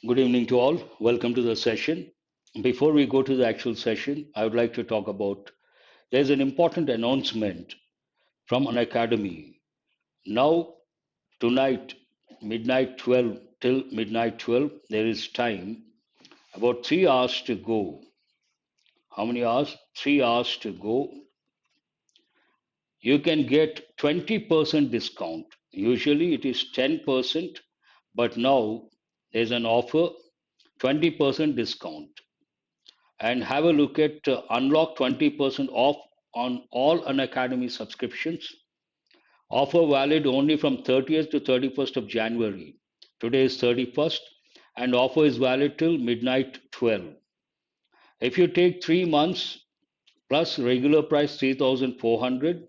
Good evening to all. Welcome to the session. Before we go to the actual session, I would like to talk about there's an important announcement from Unacademy. Now, tonight, midnight 12 till midnight 12, there is time, about 3 hours to go. How many hours? 3 hours to go. You can get 20% discount. Usually it is 10%, but now there's an offer 20% discount. And have a look at unlock 20% off on all Unacademy subscriptions. Offer valid only from 30th to 31st of January. Today is 31st, and offer is valid till midnight 12. If you take 3 months plus regular price 3,400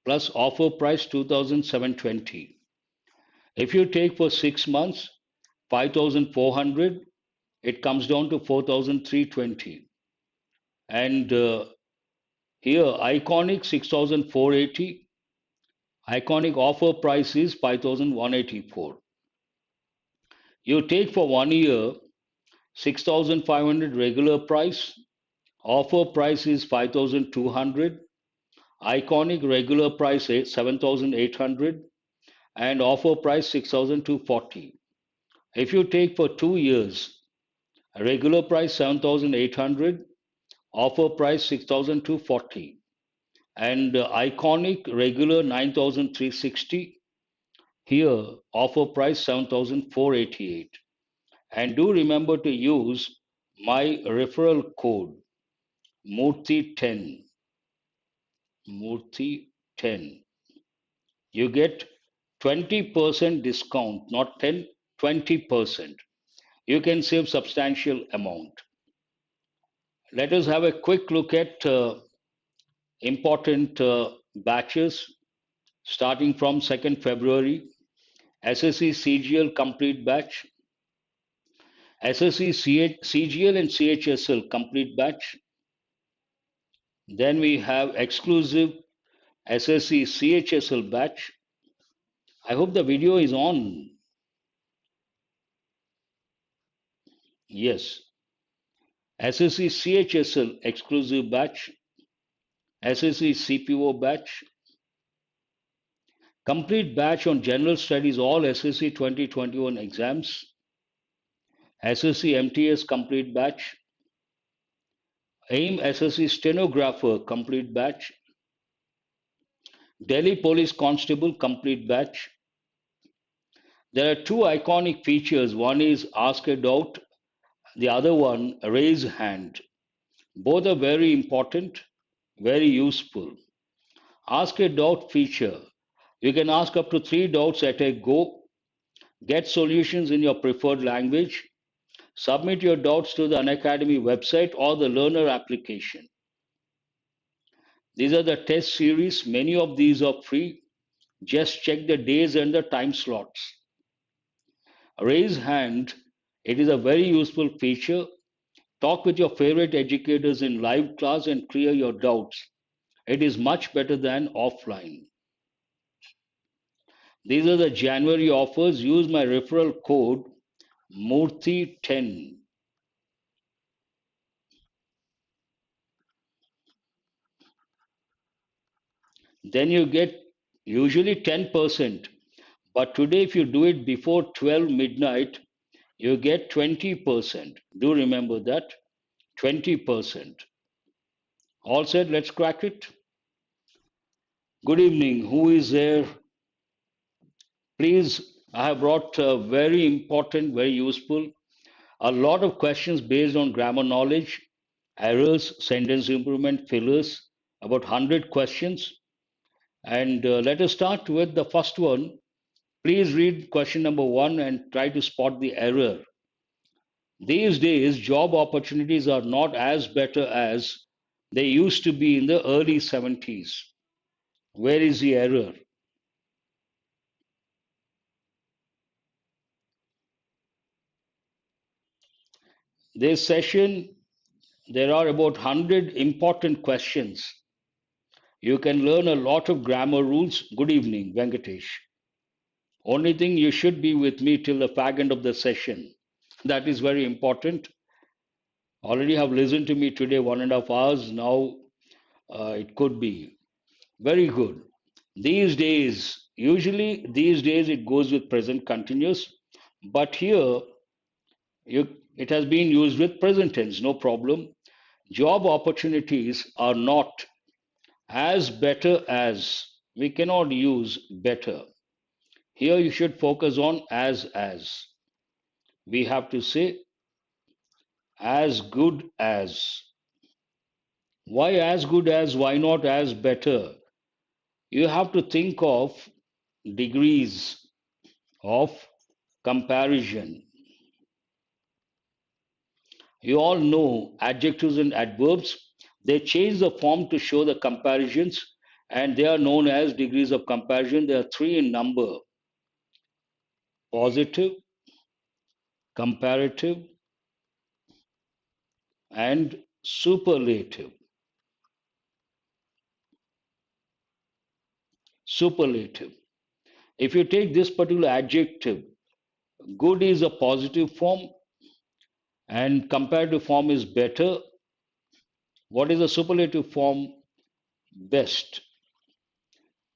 plus offer price 2,720. If you take for 6 months 5,400, it comes down to 4,320. And here, Iconic 6,480. Iconic offer price is 5,184. You take for 1 year 6,500 regular price. Offer price is 5,200. Iconic regular price 7,800 and offer price 6,240. If you take for 2 years, regular price 7,800, offer price 6,240. And Iconic regular 9,360. Here offer price 7,488. And do remember to use my referral code Murthy10. Murthy10. You get 20% discount, not 10, 20%. You can save substantial amount. Let us have a quick look at important batches starting from 2nd February. SSC CGL complete batch, SSC CGL and CHSL complete batch. Then we have exclusive SSC CHSL batch. I hope the video is on. Yes. SSC CHSL exclusive batch, SSC CPO batch, complete batch on general studies, all SSC 2021 exams, SSC MTS complete batch, AIM SSC stenographer complete batch, Delhi Police Constable complete batch. There are two iconic features. One is ask a doubt, the other one raise hand. Both are very important, very useful. Ask a doubt feature. You can ask up to 3 doubts at a go, get solutions in your preferred language, submit your doubts to the Unacademy website or the learner application. These are the test series. Many of these are free. Just check the days and the time slots. Raise hand. It is a very useful feature. Talk with your favorite educators in live class and clear your doubts. It is much better than offline. These are the January offers. Use my referral code Murthy10. Then you get usually 10%. But today, if you do it before 12 midnight, you get 20%. Do remember that 20%. All said, let's crack it. Good evening. Who is there? Please, I have brought very important, very useful, a lot of questions based on grammar knowledge, errors, sentence improvement, fillers, about 100 questions. And let us start with the first one. Please read question number 1 and try to spot the error. These days, job opportunities are not as better as they used to be in the early 70s. Where is the error? This session, there are about 100 important questions. You can learn a lot of grammar rules. Good evening, Venkatesh. Only thing, you should be with me till the fag end of the session. That is very important. Already have listened to me today 1.5 hours. Now it could be very good. These days it goes with present continuous, but here it has been used with present tense, no problem. Job opportunities are not as better as. We cannot use better. Here you should focus on as. We have to say as good as. Why as good as? Why not as better? You have to think of degrees of comparison. You all know adjectives and adverbs. They change the form to show the comparisons, and they are known as degrees of comparison. There are three in number: positive, comparative, and superlative. Superlative. If you take this particular adjective, good is a positive form and comparative form is better. What is the superlative form? Best.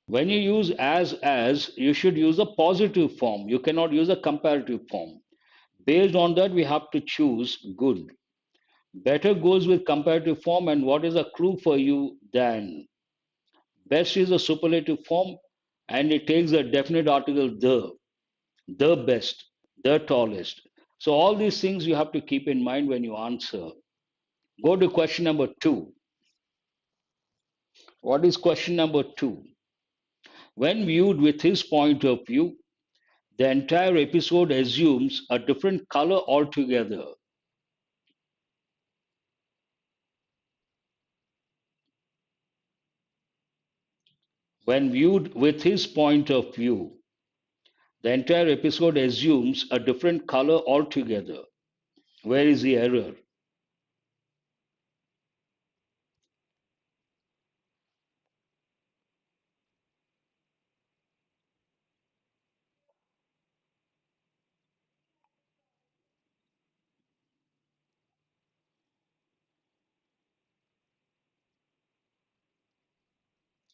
When you use as, you should use a positive form. You cannot use a comparative form. Based on that, we have to choose good. Better goes with comparative form, and what is a clue for you? Than. Best is a superlative form, and it takes a definite article the best, the tallest. So all these things you have to keep in mind when you answer. Go to question number two. What is question number two? When viewed with his point of view, the entire episode assumes a different color altogether. When viewed with his point of view, the entire episode assumes a different color altogether. Where is the error?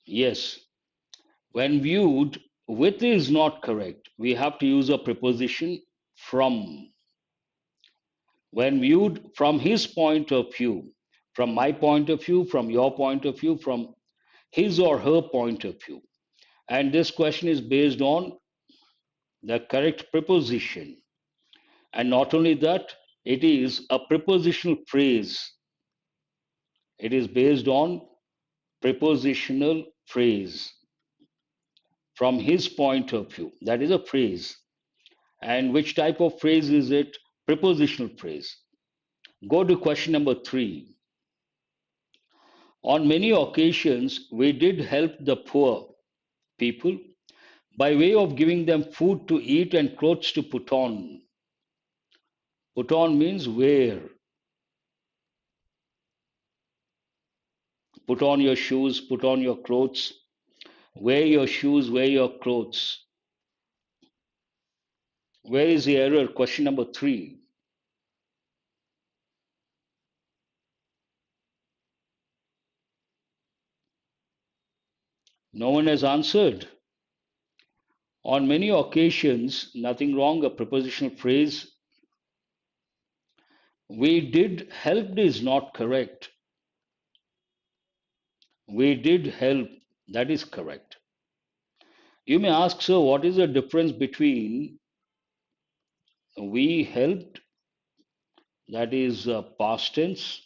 Yes, when viewed with is not correct. We have to use a preposition from. When viewed from his point of view, from my point of view, from your point of view, from his or her point of view. And this question is based on the correct preposition. And not only that, it is a prepositional phrase. It is based on prepositional phrase from his point of view. That is a phrase. And which type of phrase is it? Prepositional phrase. Go to question number three. On many occasions, we did help the poor people by way of giving them food to eat and clothes to put on. Put on means wear. Put on your shoes, put on your clothes, wear your shoes, wear your clothes. Where is the error? Question number three. No one has answered. On many occasions, nothing wrong, a prepositional phrase. We did helped is not correct. We did help, that is correct. You may ask, sir, what is the difference between we helped, that is past tense,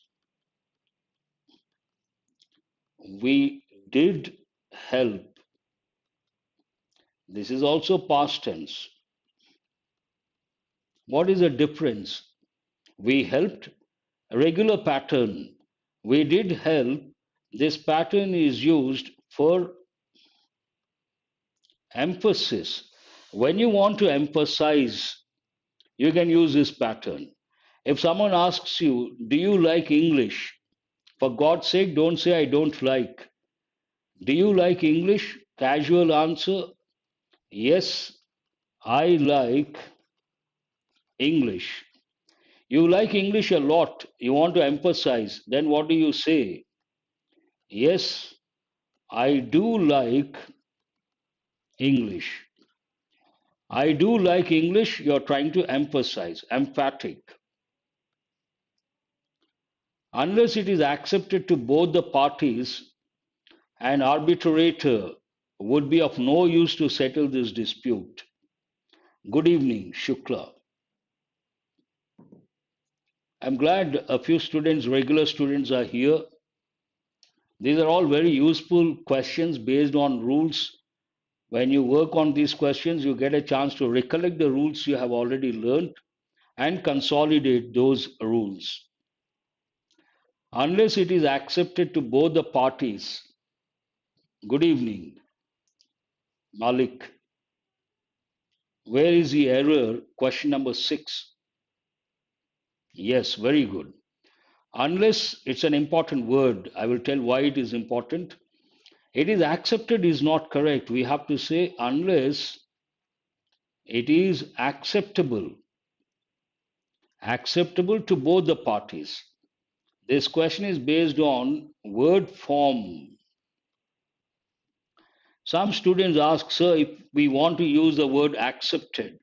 we did help, this is also past tense. What is the difference? We helped, regular pattern. We did help. This pattern is used for emphasis. When you want to emphasize, you can use this pattern. If someone asks you, do you like English? For God's sake, don't say, I don't like. Do you like English? Casual answer, yes, I like English. You like English a lot. You want to emphasize. Then what do you say? Yes, I do like English. I do like English. You're trying to emphasize, emphatic. Unless it is accepted to both the parties, an arbitrator would be of no use to settle this dispute. Good evening, Shukla. I'm glad a few students, regular students, are here. These are all very useful questions based on rules. When you work on these questions, you get a chance to recollect the rules you have already learned and consolidate those rules. Unless it is accepted to both the parties. Good evening, Malik. Where is the error? Question number 6. Yes, very good. Unless it's an important word, I will tell why it is important. It is accepted is not correct. We have to say unless it is acceptable to both the parties. This question is based on word form. Some students ask, sir, if we want to use the word accepted,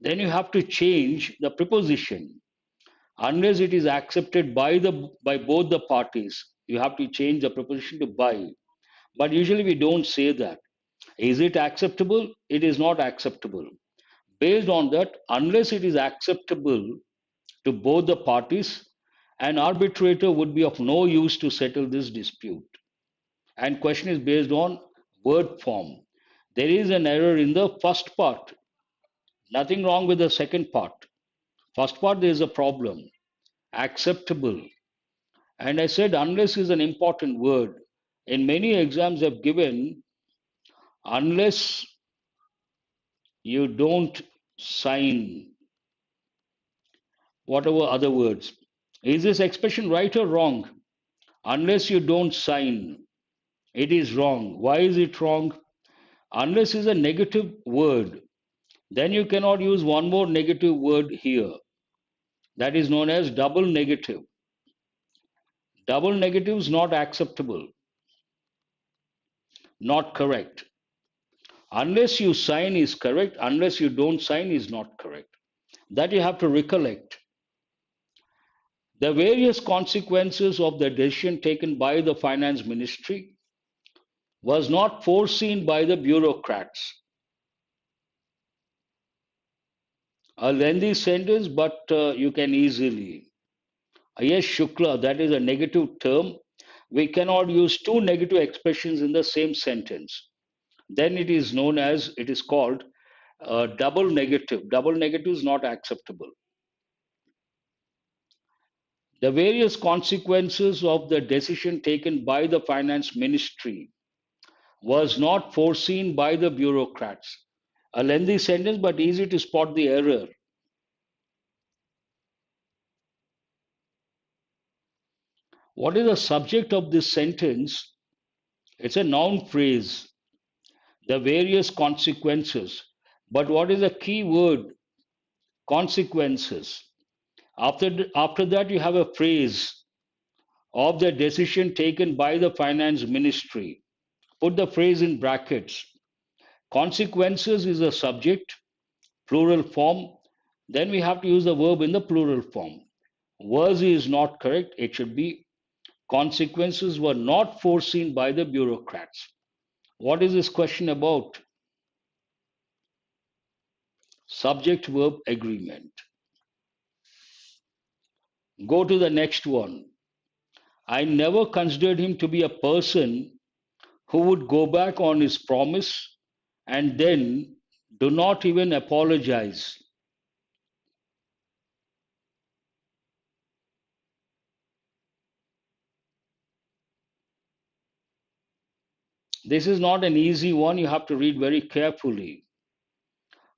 then you have to change the preposition. Unless it is accepted by both the parties, you have to change the preposition to by. But usually we don't say that. Is it acceptable? It is not acceptable. Based on that, unless it is acceptable to both the parties, an arbitrator would be of no use to settle this dispute. And question is based on word form. There is an error in the first part. Nothing wrong with the second part. First part, there is a problem. Acceptable. And I said unless is an important word. In many exams I've given, unless you don't sign, whatever other words. Is this expression right or wrong? Unless you don't sign, it is wrong. Why is it wrong? Unless is a negative word, then you cannot use one more negative word here. That is known as double negative. Double negative is not acceptable, not correct. Unless you sign is correct, unless you don't sign is not correct. That you have to recollect. The various consequences of the decision taken by the finance ministry was not foreseen by the bureaucrats. A lengthy sentence, but you can easily. Yes, Shukla, that is a negative term. We cannot use two negative expressions in the same sentence. Then it is known as, it is called double negative. Double negative is not acceptable. The various consequences of the decision taken by the finance ministry was not foreseen by the bureaucrats. A lengthy sentence, but easy to spot the error. What is the subject of this sentence? It's a noun phrase, the various consequences. But what is the key word? Consequences. After that, you have a phrase of the decision taken by the finance ministry. Put the phrase in brackets. Consequences is a subject, plural form. Then we have to use the verb in the plural form. Was is not correct. It should be consequences were not foreseen by the bureaucrats. What is this question about? Subject verb agreement. Go to the next one. I never considered him to be a person who would go back on his promise and then do not even apologize. This is not an easy one. You have to read very carefully.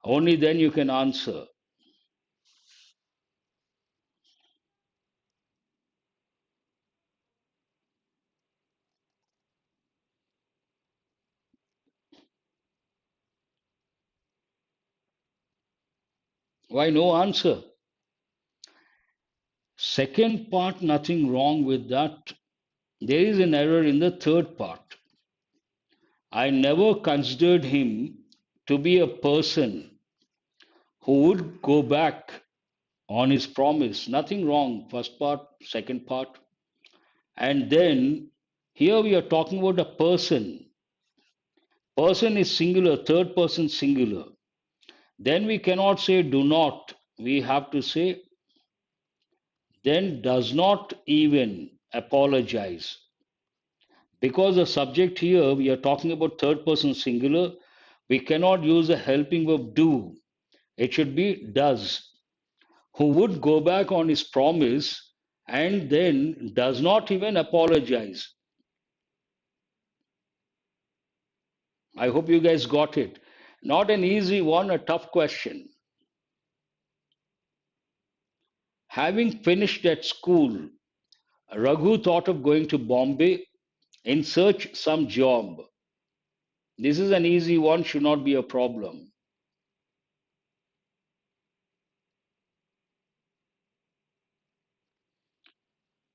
Only then you can answer. Why no answer? Second part, nothing wrong with that. There is an error in the third part. I never considered him to be a person who would go back on his promise. Nothing wrong, first part, second part. And then here we are talking about a person. Person is singular, third person singular. Then we cannot say do not. We have to say then does not even apologize. Because the subject here, we are talking about third person singular, we cannot use a helping verb do. It should be does. Who would go back on his promise and then does not even apologize. I hope you guys got it. Not an easy one, a tough question. Having finished at school, Raghu thought of going to Bombay in search some job. This is an easy one, should not be a problem.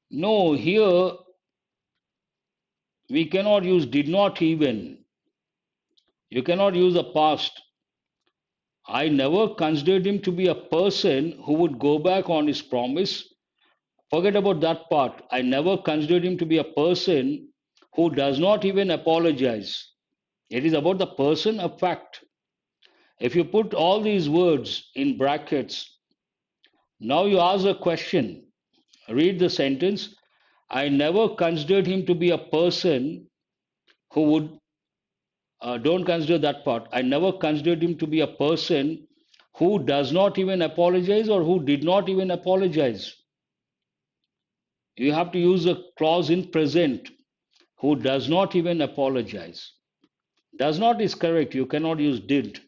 No, here we cannot use did not even. You cannot use a past. I never considered him to be a person who would go back on his promise. Forget about that part. I never considered him to be a person who does not even apologize. It is about the person, a fact. If you put all these words in brackets, now you ask a question. Read the sentence. I never considered him to be a person who would, don't consider that part. I never considered him to be a person who does not even apologize or who did not even apologize. You have to use a clause in present, who does not even apologize. Does not is correct. You cannot use did.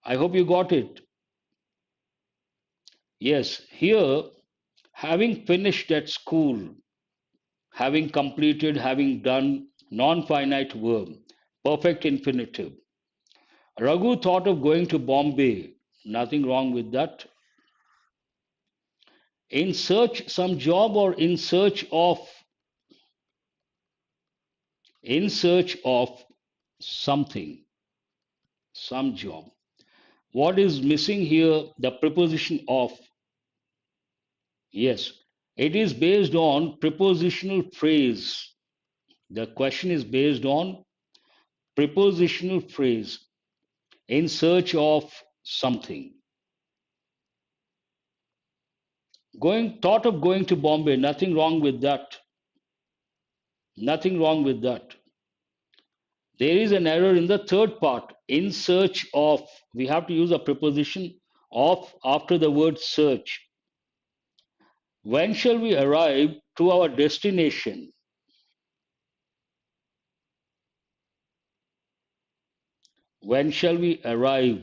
I hope you got it. Yes, here, having finished at school, having completed, having done, non finite verb, perfect infinitive. Raghu thought of going to Bombay. Nothing wrong with that. In search some job or in search of something, some job. What is missing here? The preposition of. Yes, it is based on prepositional phrase. The question is based on prepositional phrase, in search of something. Going thought of going to Bombay, nothing wrong with that. Nothing wrong with that. There is an error in the third part. In search of, we have to use a preposition of after the word search. When shall we arrive to our destination? When shall we arrive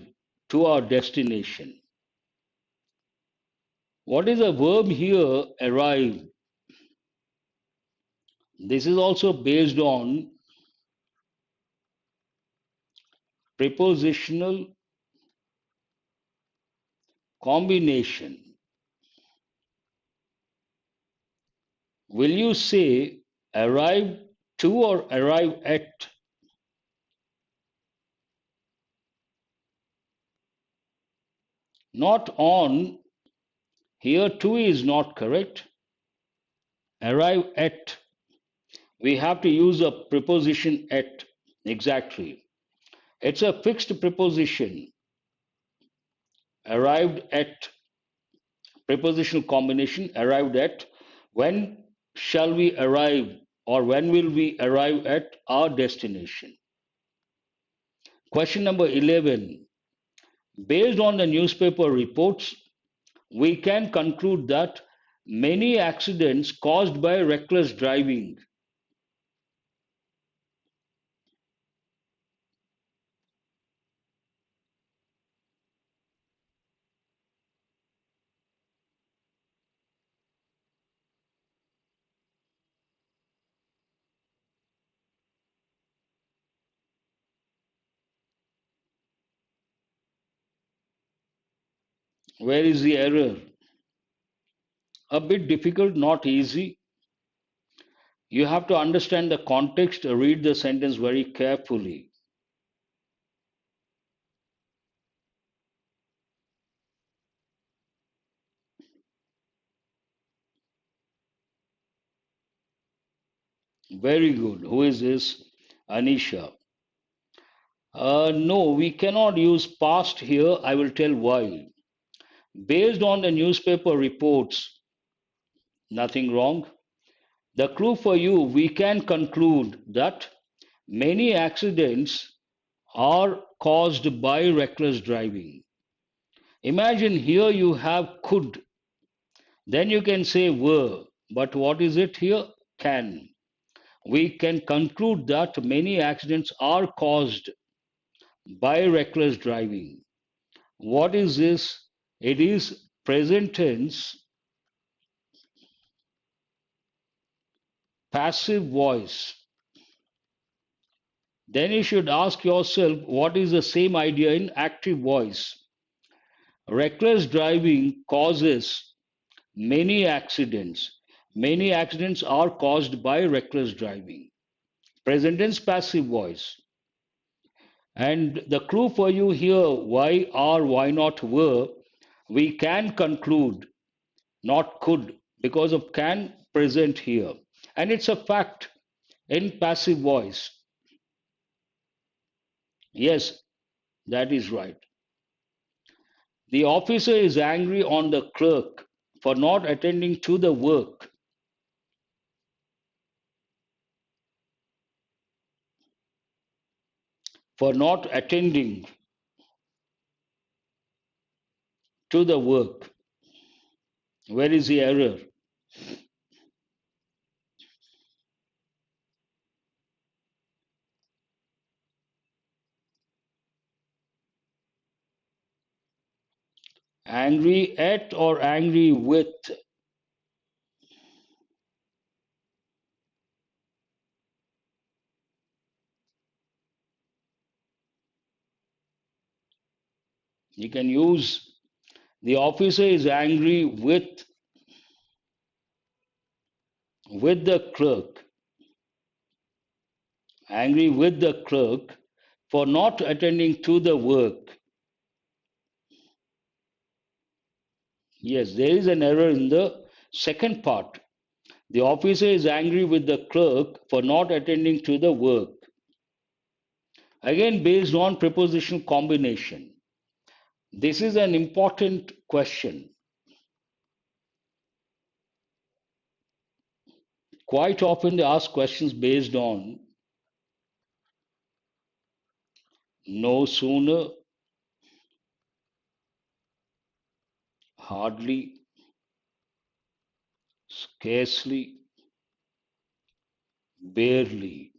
to our destination? What is the verb here, arrive? This is also based on prepositional combination. Will you say arrive to or arrive at? Not on. Here to is not correct. Arrive at. We have to use a preposition at. Exactly. It's a fixed preposition. Arrived at. Prepositional combination. Arrived at. When shall we arrive or when will we arrive at our destination? Question number 11. Based on the newspaper reports, we can conclude that many accidents caused by reckless driving. Where is the error? A bit difficult, not easy. You have to understand the context, read the sentence very carefully. Very good. Who is this? Anisha. No, we cannot use past here. I will tell why. Based on the newspaper reports, nothing wrong. The clue for you, we can conclude that many accidents are caused by reckless driving. Imagine here you have could, then you can say were, but what is it here? Can. We can conclude that many accidents are caused by reckless driving. What is this? It is present tense passive voice. Then you should ask yourself what is the same idea in active voice. Reckless driving causes many accidents. Many accidents are caused by reckless driving. Present tense passive voice. And the clue for you here, why are, why not were, we can conclude, not could, because of can present here. And it's a fact in passive voice. Yes, that is right. The officer is angry on the clerk for not attending to the work. For not attending to the work. Where is the error? Angry at or angry with? You can use the officer is angry with the clerk. Angry with the clerk for not attending to the work. Yes, there is an error in the second part. The officer is angry with the clerk for not attending to the work. Again, based on prepositional combination. This is an important question. Quite often they ask questions based on no sooner, hardly, scarcely, barely.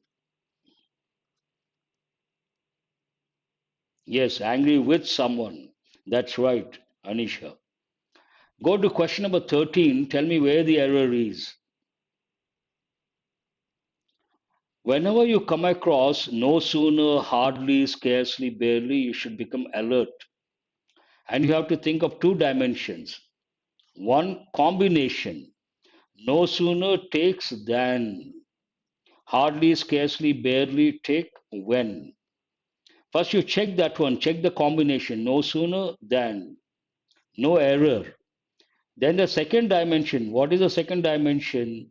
Yes, angry with someone. That's right, Anisha. Go to question number 13. Tell me where the error is. Whenever you come across no sooner, hardly, scarcely, barely, you should become alert. And you have to think of two dimensions. One, combination. No sooner takes than. Hardly, scarcely, barely take when. First, you check that one, check the combination. No sooner than. No error. Then the second dimension. What is the second dimension?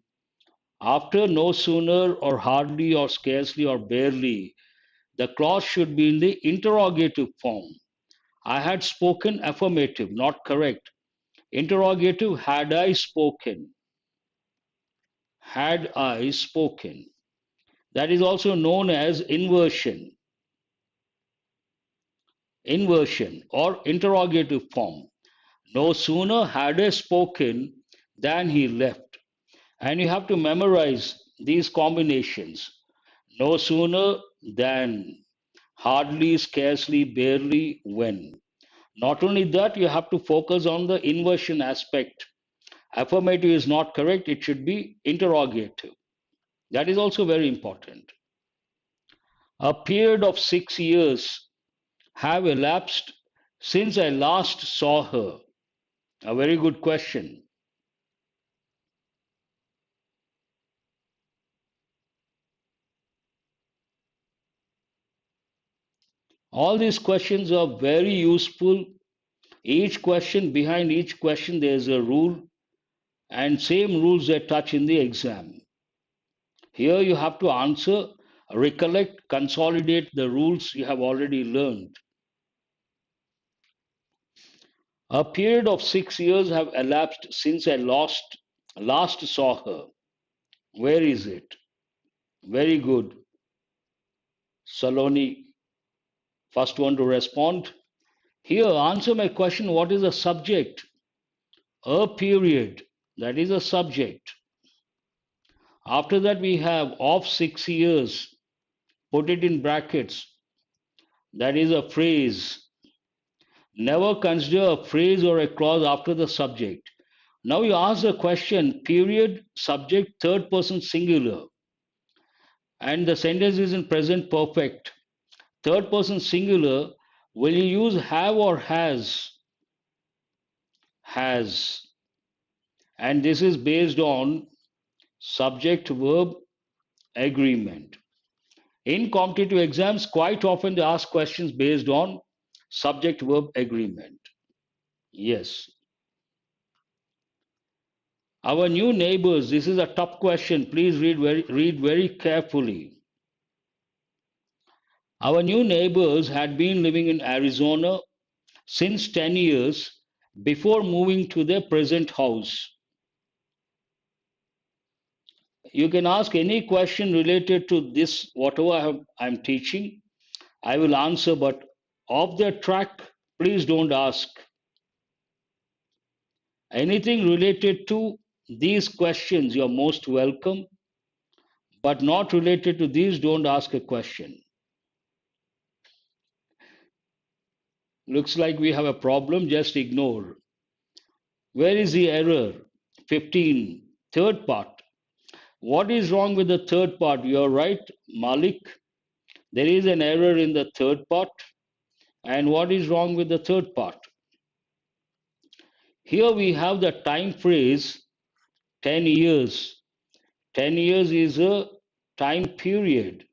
After no sooner or hardly or scarcely or barely, the clause should be in the interrogative form. I had spoken affirmative, not correct. Interrogative, had I spoken? Had I spoken? That is also known as inversion. Inversion or interrogative form. No sooner had I spoken than he left. And you have to memorize these combinations. No sooner than, hardly, scarcely, barely, when. Not only that, you have to focus on the inversion aspect. Affirmative is not correct, it should be interrogative. That is also very important. A period of 6 years have elapsed since I last saw her. A very good question. All these questions are very useful. Each question, behind each question, there's a rule, and same rules that touch in the exam. Here you have to answer, recollect, consolidate the rules you have already learned. A period of 6 years have elapsed since I last saw her. Where is it? Very good. Saloni, first one to respond. Here, answer my question. What is the subject? A period. That is a subject. After that, we have of 6 years. Put it in brackets. That is a phrase. Never consider a phrase or a clause after the subject. Now you ask the question, period, subject, third person singular, and the sentence is in present perfect. Third person singular, will you use have or has? Has. And this is based on subject verb agreement. In competitive exams, quite often they ask questions based on subject verb agreement. Yes. Our new neighbors, this is a tough question. Please read very carefully. Our new neighbors had been living in Arizona since 10 years before moving to their present house. You can ask any question related to this, whatever I'm teaching. I will answer, but off the track, please don't ask. Anything related to these questions, you're most welcome, but not related to these, don't ask a question. Looks like we have a problem, just ignore. Where is the error? 15, third part. What is wrong with the third part? You're right, Malik. There is an error in the third part. And what is wrong with the third part? Here we have the time phrase 10 years. 10 years is a time period.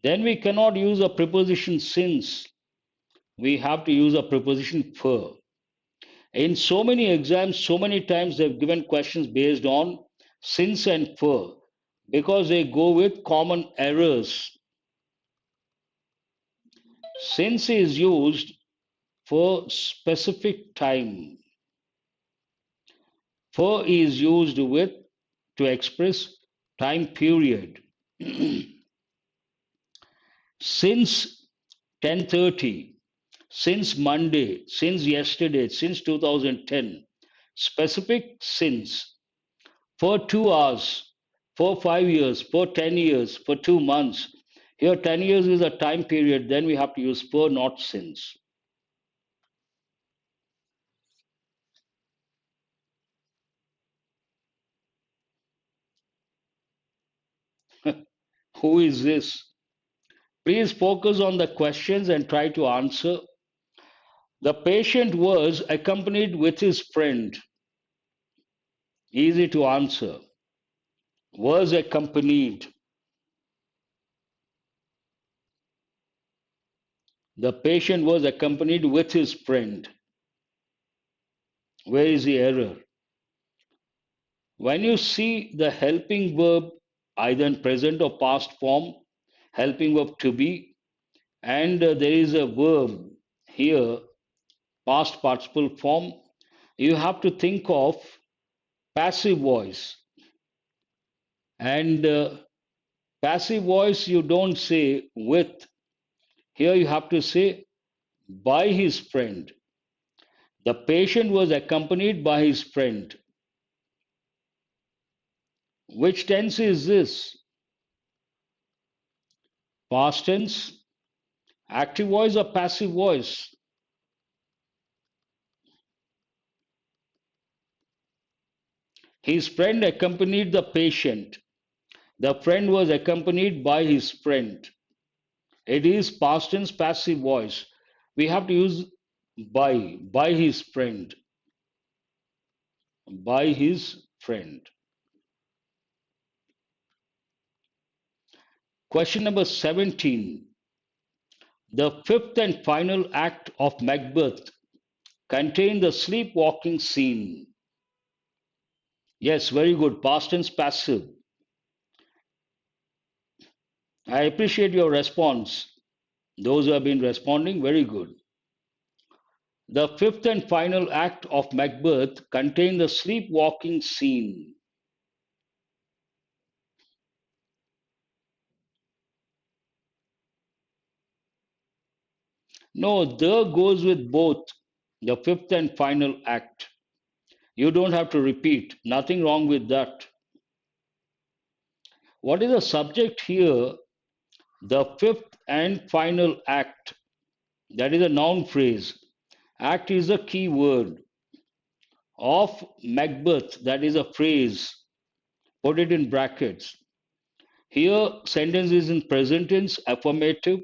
Then we cannot use a preposition since. We have to use a preposition for. In so many exams, so many times they've given questions based on since and for because they go with common errors. Since is used for specific time. For is used with to express time period. Since 10:30, since Monday, since yesterday, since 2010. Specific since. For 2 hours, for 5 years, for 10 years, for 2 months. Here, 10 years is a time period, then we have to use for, not since. Who is this? Please focus on the questions and try to answer. The patient was accompanied with his friend. Easy to answer. Was accompanied. The patient was accompanied with his friend. Where is the error? When you see the helping verb either in present or past form, helping verb to be, and there is a verb here, past participle form, you have to think of passive voice. And passive voice, you don't say with. Here you have to say by his friend. The patient was accompanied by his friend. Which tense is this? Past tense, active voice or passive voice? His friend accompanied the patient. The friend was accompanied by his friend. It is past tense passive voice. We have to use by his friend. By his friend. Question number 17. The fifth and final act of Macbeth contained the sleepwalking scene. Yes, very good. Past tense passive. I appreciate your response. Those who have been responding, very good. The fifth and final act of Macbeth contained the sleepwalking scene. No, the goes with both the fifth and final act. You don't have to repeat. Nothing wrong with that. What is the subject here? The fifth and final act. That is a noun phrase. Act is a key word. Of Macbeth, that is a phrase. Put it in brackets. Here, sentence is in present tense, affirmative.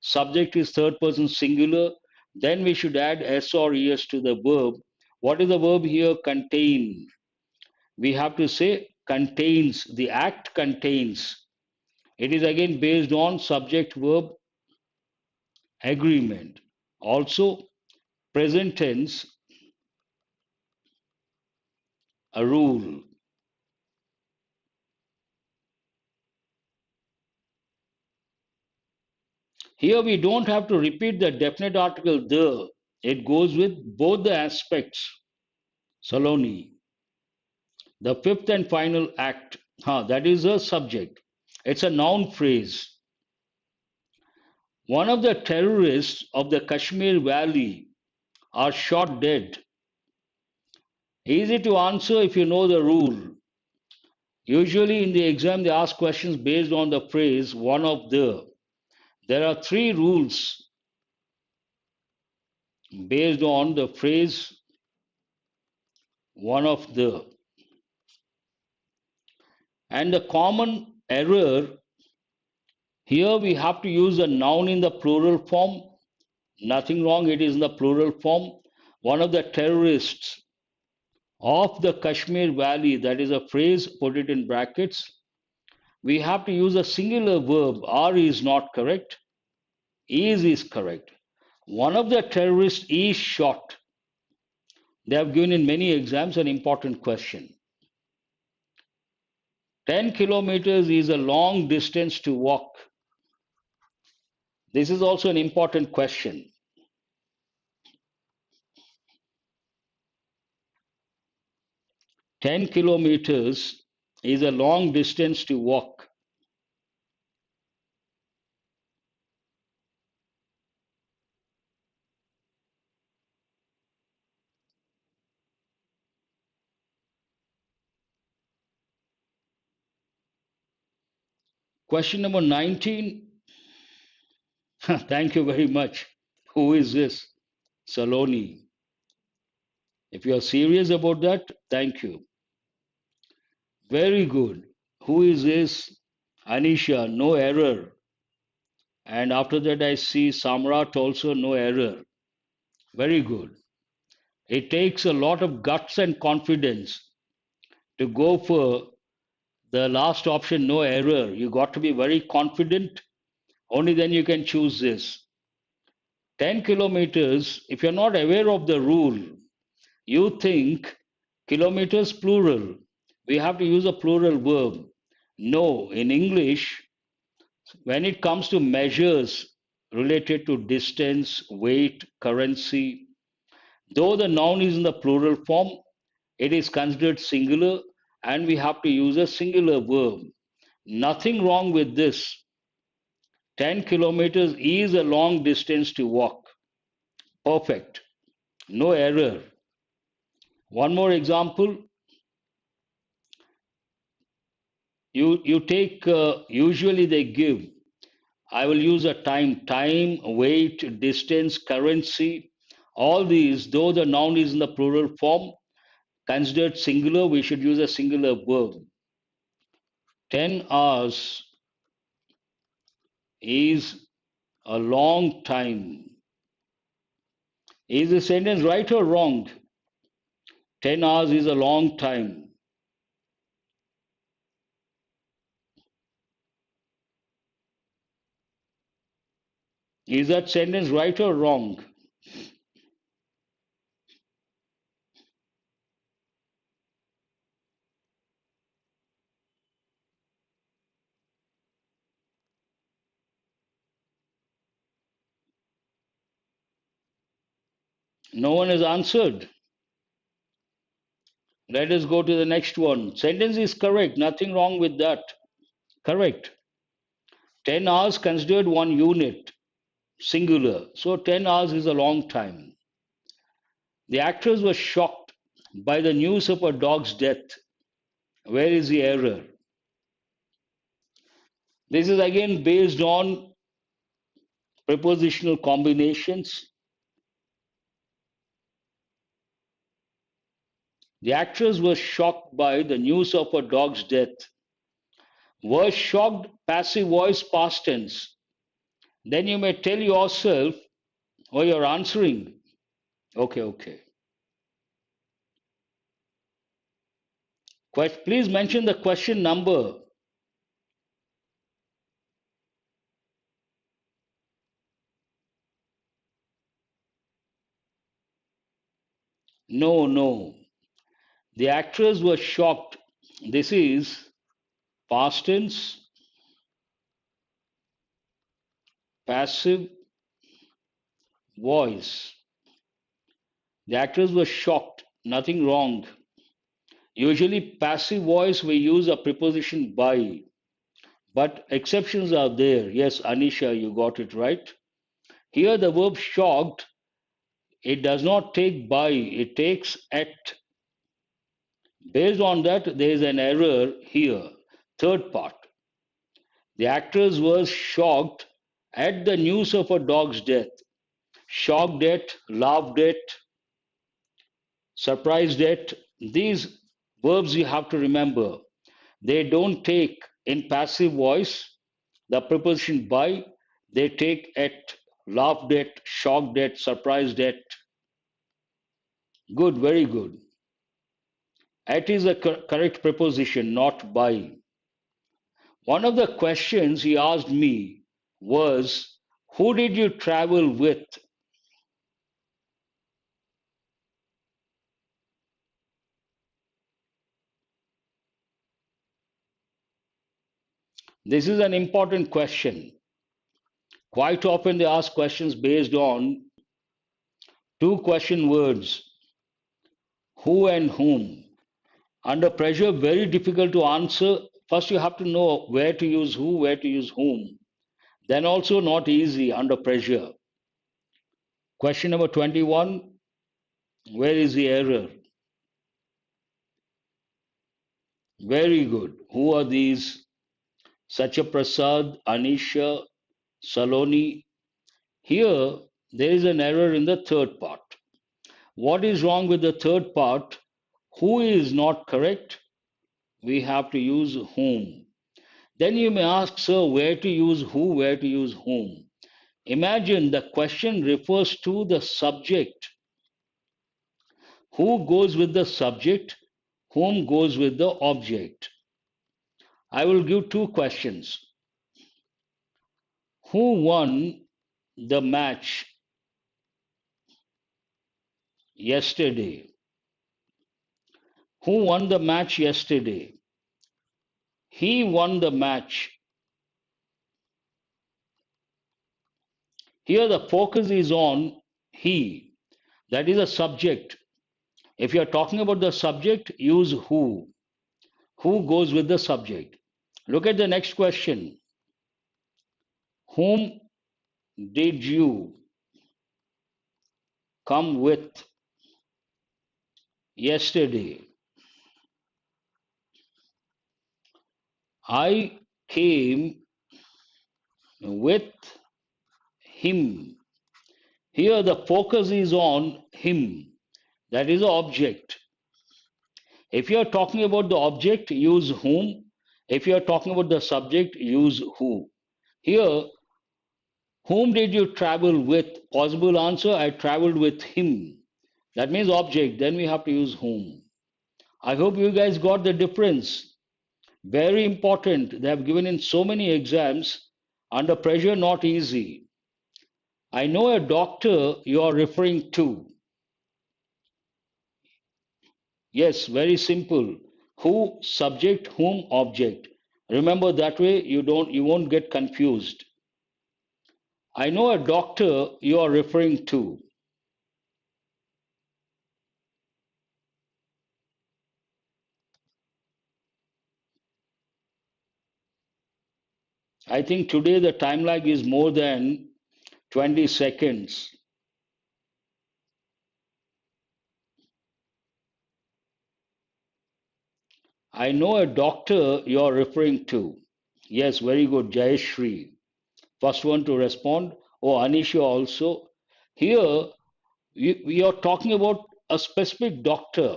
Subject is third person singular. Then we should add s or es to the verb. What is the verb here? Contain. We have to say contains. The act contains. It is again based on subject verb agreement. Also, present tense, a rule. Here we don't have to repeat the definite article the. It goes with both the aspects. Saloni. The fifth and final act. That is a subject. It's a noun phrase. One of the terrorists of the Kashmir Valley are shot dead. Easy to answer if you know the rule. Usually in the exam they ask questions based on the phrase one of the. There are three rules based on the phrase one of the. And the common error here we have to use a noun in the plural form. Nothing wrong, it is in the plural form. One of the terrorists of the Kashmir Valley, that is a phrase, put it in brackets. We have to use a singular verb. Are is not correct. Is correct. One of the terrorists is shot. They have given in many exams an important question. 10 kilometers is a long distance to walk. This is also an important question. 10 kilometers is a long distance to walk. Question number 19. Thank you very much. Who is this? Saloni. If you are serious about that, thank you. Very good. Who is this? Anisha, no error. And after that, I see Samrat also, no error. Very good. It takes a lot of guts and confidence to go for the last option, no error. You got to be very confident. Only then you can choose this. 10 kilometers, if you're not aware of the rule, you think kilometers plural. We have to use a plural verb. No, in English, when it comes to measures related to distance, weight, currency, though the noun is in the plural form, it is considered singular and we have to use a singular verb. Nothing wrong with this. 10 kilometers is a long distance to walk. Perfect. No error. One more example. You take, usually they give, I will use a time, weight, distance, currency. All these, though the noun is in the plural form, considered singular, we should use a singular verb. 10 hours is a long time. Is the sentence right or wrong? 10 hours is a long time. Is that sentence right or wrong? No one has answered. Let us go to the next one. Sentence is correct. Nothing wrong with that. Correct. 10 hours considered one unit, singular. So 10 hours is a long time. The actors were shocked by the news of a dog's death. Where is the error? This is again based on prepositional combinations. The actors were shocked by the news of a dog's death. Were shocked, passive voice, past tense. Then you may tell yourself, oh, you're answering. Okay, okay. Please mention the question number. No, no. The actors were shocked. This is past tense, passive voice. The actors were shocked. Nothing wrong. Usually, passive voice we use a preposition by, but exceptions are there. Yes, Anisha, you got it right. Here, the verb shocked, it does not take by, it takes at. Based on that, there is an error here. Third part. The actors were shocked at the news of a dog's death. Shocked at, laughed at, surprised at. These verbs you have to remember. They don't take in passive voice the preposition by, they take at, laughed at, shocked at, surprised at. Good, very good. At is a correct preposition, not by. One of the questions he asked me was, who did you travel with? This is an important question. Quite often they ask questions based on two question words, who and whom. Under pressure, very difficult to answer. First, you have to know where to use who, where to use whom. Then also not easy under pressure. Question number 21, where is the error? Very good. Who are these? Satya Prasad, Anisha, Saloni. Here, there is an error in the third part. What is wrong with the third part? Who is not correct? We have to use whom. Then you may ask, sir, where to use who, where to use whom. Imagine the question refers to the subject. Who goes with the subject? Whom goes with the object? I will give two questions. Who won the match yesterday? Who won the match yesterday? He won the match. Here the focus is on he. That is a subject. If you are talking about the subject, use who. Who goes with the subject? Look at the next question. Whom did you come with yesterday? I came with him. Here the focus is on him. That is the object. If you are talking about the object, use whom. If you are talking about the subject, use who. Here, whom did you travel with? Possible answer, I traveled with him. That means object. Then we have to use whom. I hope you guys got the difference. Very important. They have given in so many exams. Under pressure, not easy. I know a doctor you are referring to. Yes, very simple. Who, subject, whom, object. Remember that way you won't get confused. I know a doctor you are referring to. I think today the time lag is more than 20 seconds. I know a doctor you are referring to. Yes, very good, Jayashri. First one to respond. Oh, Anisha also. Here, we are talking about a specific doctor.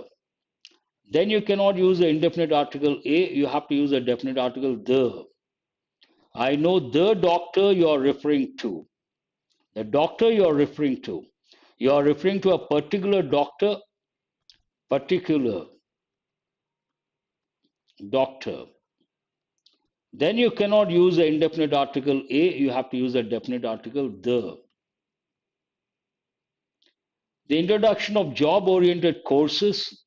Then you cannot use the indefinite article a, you have to use a definite article the. I know the doctor you are referring to. The doctor you are referring to. You are referring to a particular doctor, particular doctor. Then you cannot use the indefinite article a, you have to use a definite article the. The introduction of job oriented courses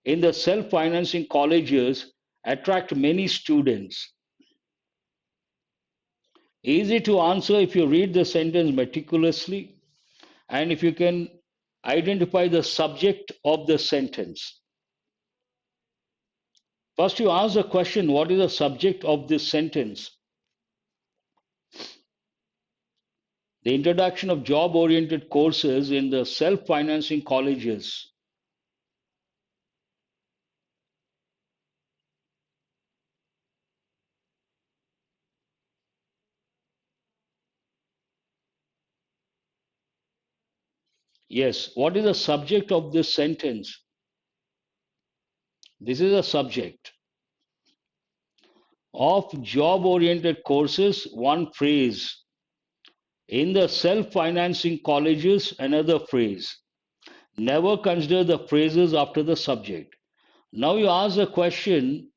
in the self financing colleges attract many students. Easy to answer if you read the sentence meticulously and if you can identify the subject of the sentence. First, you ask the question, what is the subject of this sentence? The introduction of job oriented courses in the self financing colleges. Yes, what is the subject of this sentence? This is a subject. Of job oriented courses, one phrase. In the self financing colleges, another phrase. Never consider the phrases after the subject. Now you ask the question,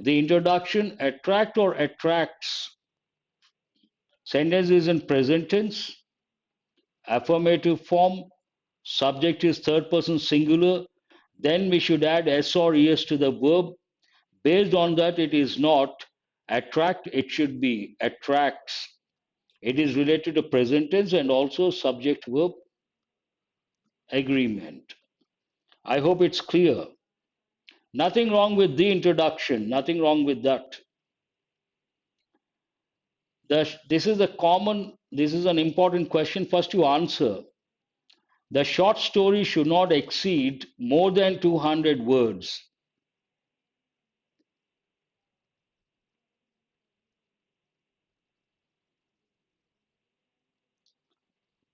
the introduction attract or attracts? Sentence is in present tense, affirmative form, subject is third person singular, then we should add s or es to the verb. Based on that, it is not attract, it should be attracts. It is related to present tense and also subject verb agreement. I hope it's clear. Nothing wrong with the introduction, nothing wrong with that. This is an important question. First, you answer. The short story should not exceed more than 200 words.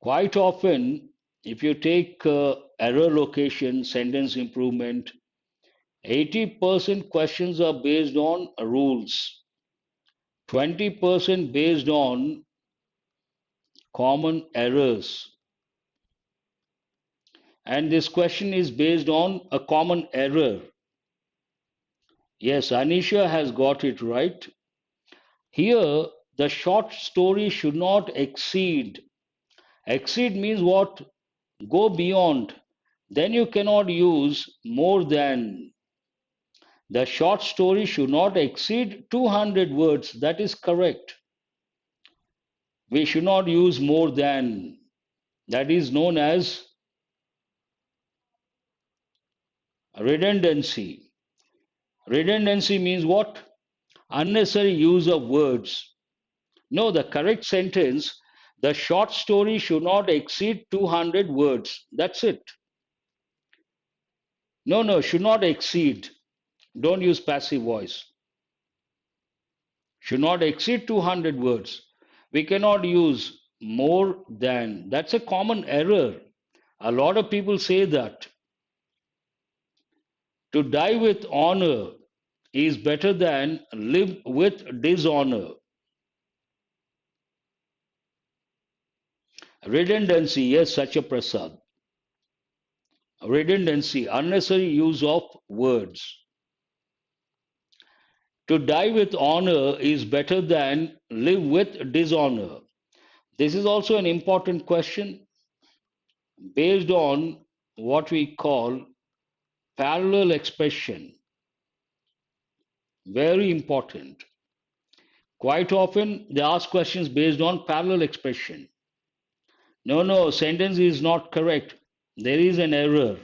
Quite often, if you take error location, sentence improvement, 80% questions are based on rules, 20% based on common errors. And this question is based on a common error. Yes, Anisha has got it right. Here, the short story should not exceed. Exceed means what? Go beyond. Then you cannot use more than. The short story should not exceed 200 words. That is correct. We should not use more than. That is known as redundancy. Redundancy means what? Unnecessary use of words. No, the correct sentence, the short story should not exceed 200 words. That's it. No, no, should not exceed. Don't use passive voice. Should not exceed 200 words. We cannot use more than. That's a common error. A lot of people say that. To die with honor is better than live with dishonor. Redundancy, yes, Satya Prasad. Redundancy, unnecessary use of words. To die with honor is better than live with dishonor. This is also an important question based on what we call parallel expression. Very important. Quite often they ask questions based on parallel expression. No, no, sentence is not correct. There is an error.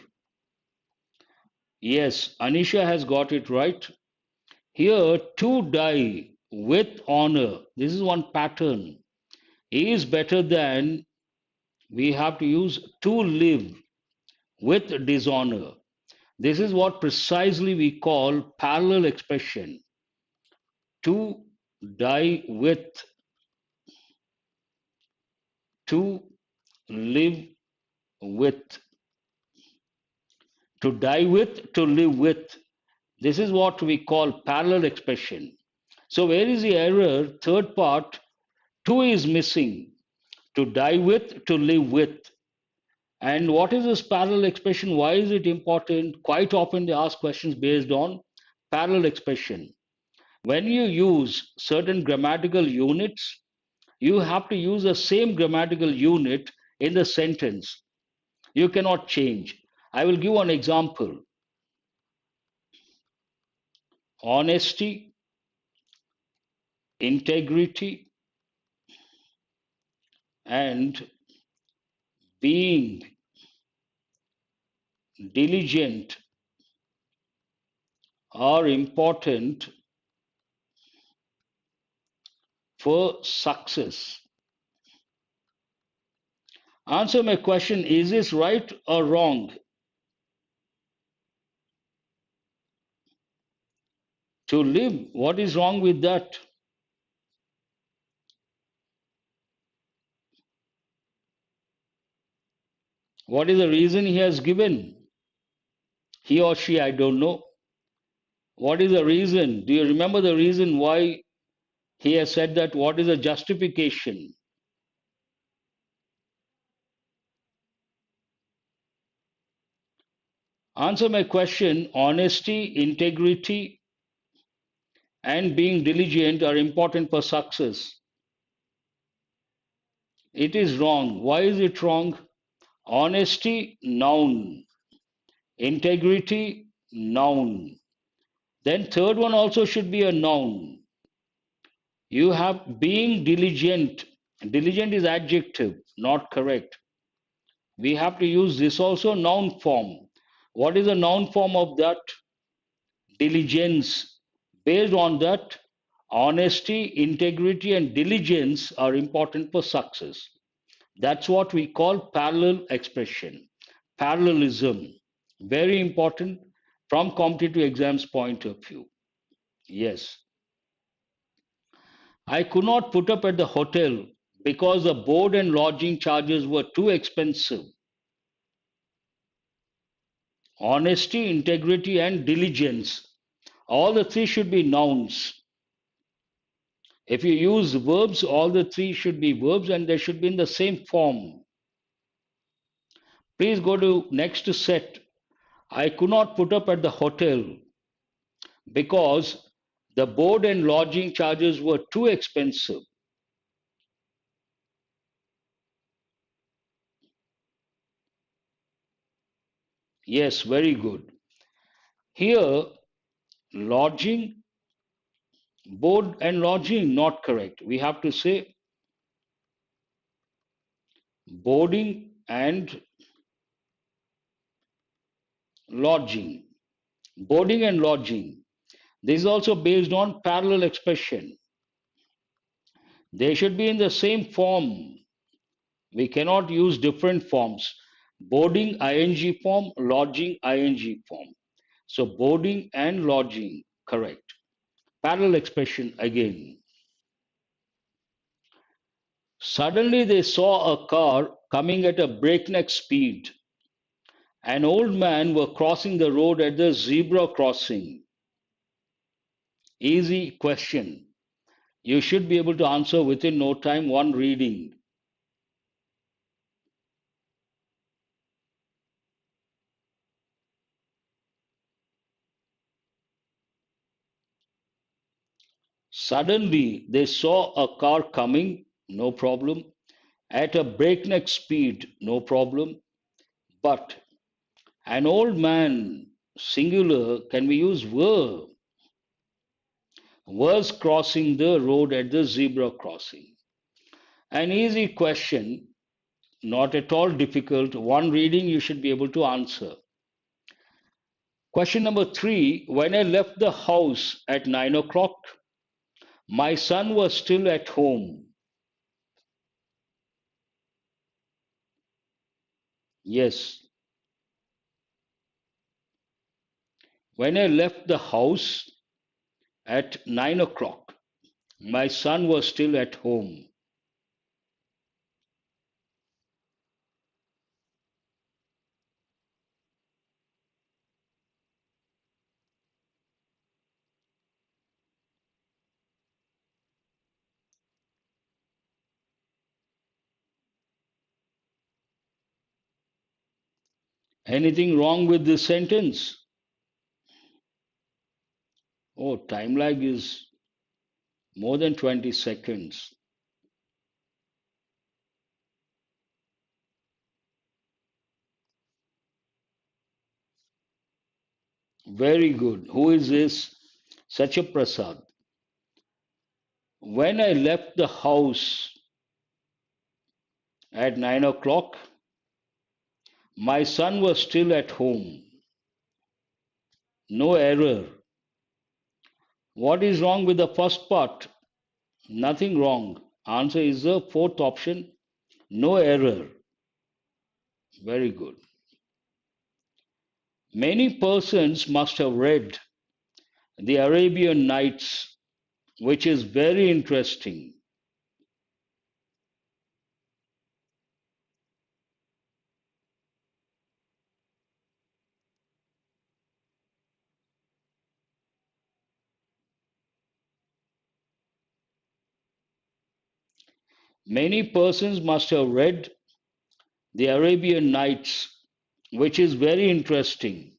Yes, Anisha has got it right. Here, to die with honor. This is one pattern. Is better than we have to use to live with dishonor. This is what precisely we call parallel expression. To die with, to live with, to die with, to live with. This is what we call parallel expression. So, where is the error? Third part, to is missing. To die with, to live with. And what is this parallel expression? Why is it important? Quite often they ask questions based on parallel expression. When you use certain grammatical units, you have to use the same grammatical unit in the sentence. You cannot change. I will give one example. Honesty, integrity, and being diligent are important for success. Answer my question, is this right or wrong? To live, what is wrong with that? What is the reason he has given? He or she, I don't know. What is the reason? Do you remember the reason why he has said that? What is the justification? Answer my question. Honesty, integrity, and being diligent are important for success. It is wrong. Why is it wrong? Honesty, noun. Integrity, noun. Then third one also should be a noun. You have being diligent. Diligent is adjective, not correct. We have to use this also noun form. What is the noun form of that? Diligence. Based on that, honesty, integrity, and diligence are important for success. That's what we call parallel expression, parallelism. Very important from competitive exams point of view. Yes. I could not put up at the hotel because the board and lodging charges were too expensive. Honesty, integrity, and diligence. All the three should be nouns. If you use verbs, all the three should be verbs and they should be in the same form. Please go to next set. I could not put up at the hotel because the board and lodging charges were too expensive. Yes, very good. Here, lodging, board and lodging, not correct. We have to say boarding and lodging. Boarding and lodging. This is also based on parallel expression. They should be in the same form. We cannot use different forms. Boarding ing form, lodging ing form. So boarding and lodging, correct. Parallel expression again. Suddenly they saw a car coming at a breakneck speed. An old man were crossing the road at the zebra crossing. Easy question. You should be able to answer within no time, one reading. Suddenly they saw a car coming, no problem. At a breakneck speed, no problem. But an old man, singular, can we use were? Was crossing the road at the zebra crossing. An easy question, not at all difficult. One reading you should be able to answer. Question number three. When I left the house at 9 o'clock, my son was still at home. Yes. When I left the house at 9 o'clock, my son was still at home. Anything wrong with this sentence? Oh, time lag is more than 20 seconds. Very good. Who is this? Sacha Prasad. When I left the house at 9 o'clock, my son was still at home. No error. What is wrong with the first part? Nothing wrong. Answer is the fourth option. No error. Very good. Many persons must have read The Arabian Nights, which is very interesting. Many persons must have read The Arabian Nights, which is very interesting.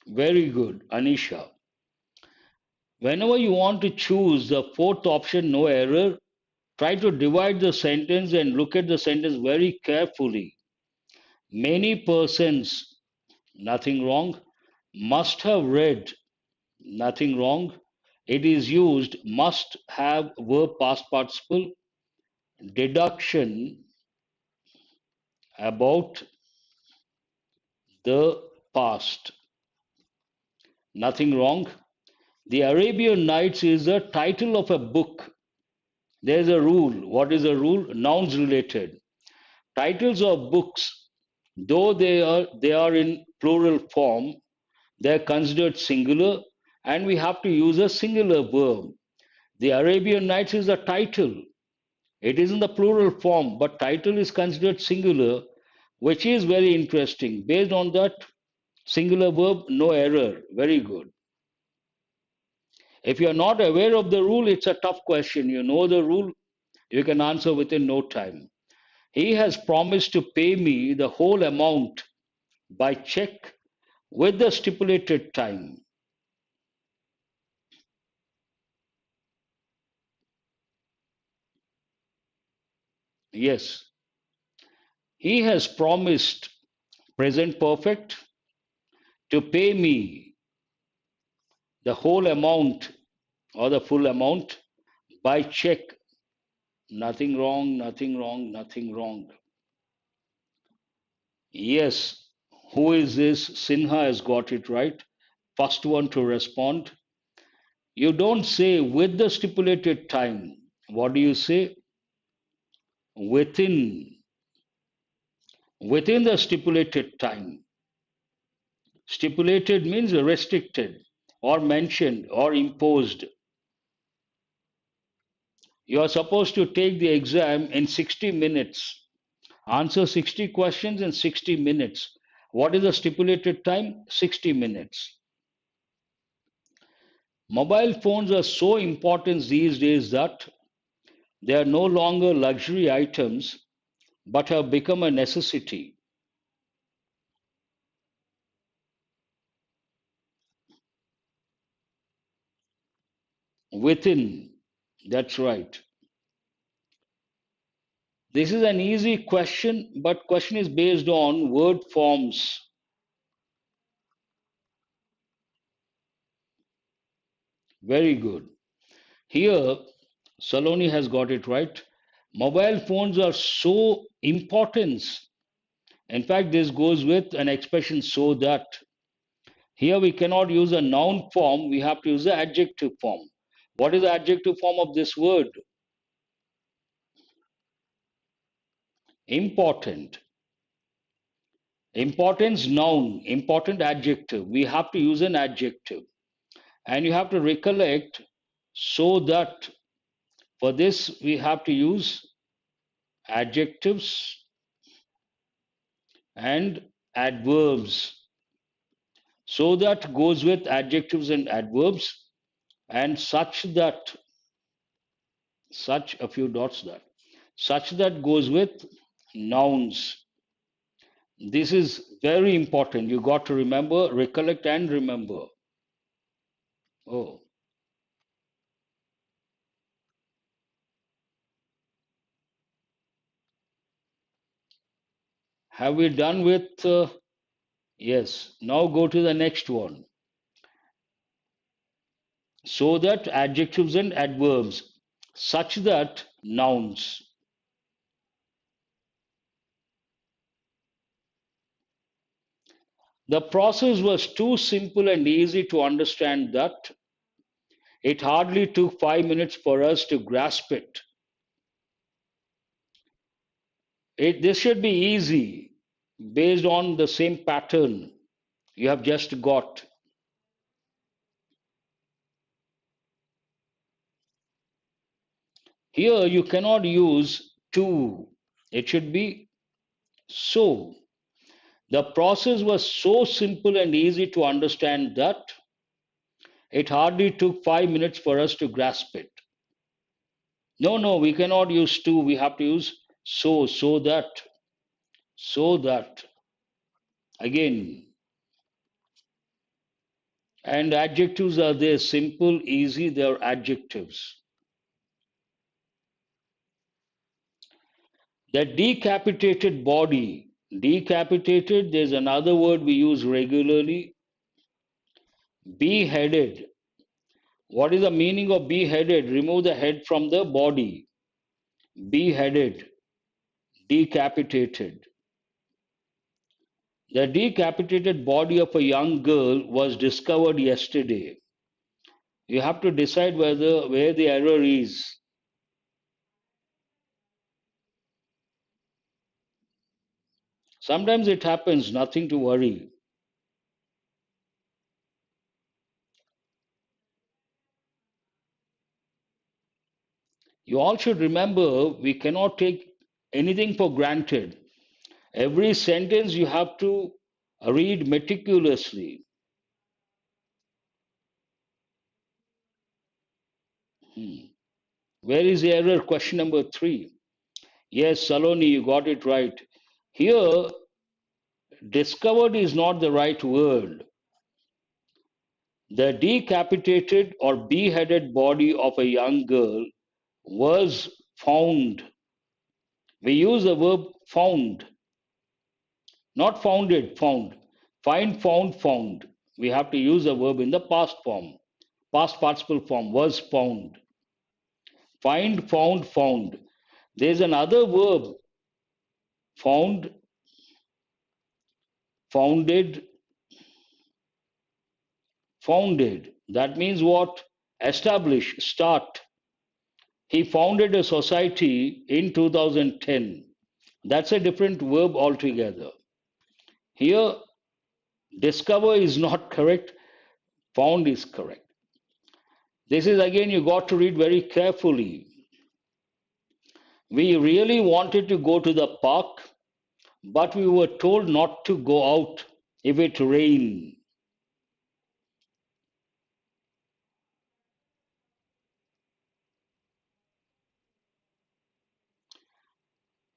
Very good, Anisha. Whenever you want to choose the fourth option, no error, try to divide the sentence and look at the sentence very carefully. Many persons, nothing wrong. Must have read, nothing wrong. It is used, must have verb past participle, deduction about the past. Nothing wrong. The Arabian Nights is the title of a book. There's a rule. What is the rule? Nouns related. Titles of books, though they are in plural form, they are considered singular, and we have to use a singular verb. The Arabian Nights is a title. It is in the plural form, but title is considered singular, which is very interesting. Based on that singular verb, no error. Very good. If you are not aware of the rule, it's a tough question. You know the rule, you can answer within no time. He has promised to pay me the whole amount by check with the stipulated time. Yes, he has promised, present perfect, to pay me the whole amount or the full amount by check. Nothing wrong, nothing wrong, nothing wrong. Yes, who is this? Sinha has got it right. First one to respond. You don't say with the stipulated time. What do you say? Within within the stipulated time. Stipulated means restricted or mentioned or imposed. You are supposed to take the exam in 60 minutes. Answer 60 questions in 60 minutes. What is the stipulated time? 60 minutes. Mobile phones are so important these days that they are no longer luxury items but have become a necessity. Within, that's right. This is an easy question, but question is based on word forms. Very good. Here, Saloni has got it right. Mobile phones are so important. In fact, this goes with an expression so that. Here we cannot use a noun form, we have to use the adjective form. What is the adjective form of this word? Important. Importance noun, important adjective. We have to use an adjective. And you have to recollect so that for this we have to use adjectives and adverbs. So that goes with adjectives and adverbs, and such a few dots there. Such that goes with nouns. This is very important. You got to remember, recollect, and remember. Oh, have we done with? Yes. Now go to the next one. So that adjectives and adverbs, such that nouns. The process was too simple and easy to understand that it hardly took 5 minutes for us to grasp it. This should be easy based on the same pattern you have just got. Here you cannot use to, it should be so. The process was so simple and easy to understand that it hardly took 5 minutes for us to grasp it. No, no, we cannot use to, we have to use so, so that. Again, and adjectives are there, simple, easy, they're adjectives. The decapitated body, decapitated, there's another word we use regularly, beheaded. What is the meaning of beheaded? Remove the head from the body. Beheaded, decapitated. The decapitated body of a young girl was discovered yesterday. You have to decide where the error is. Sometimes it happens, nothing to worry. You all should remember we cannot take anything for granted. Every sentence you have to read meticulously. Hmm. Where is the error? Question number 3. Yes, Saloni, you got it right. Here, discovered is not the right word. The decapitated or beheaded body of a young girl was found. We use the verb found, not founded, found. Find, found, found. We have to use a verb in the past form, past participle form, was found. Find, found, found. There's another verb, found, founded, founded. That means what? Establish, start. He founded a society in 2010. That's a different verb altogether. Here, discover is not correct, found is correct. This is again, you got to read very carefully. We really wanted to go to the park, but we were told not to go out if it rained.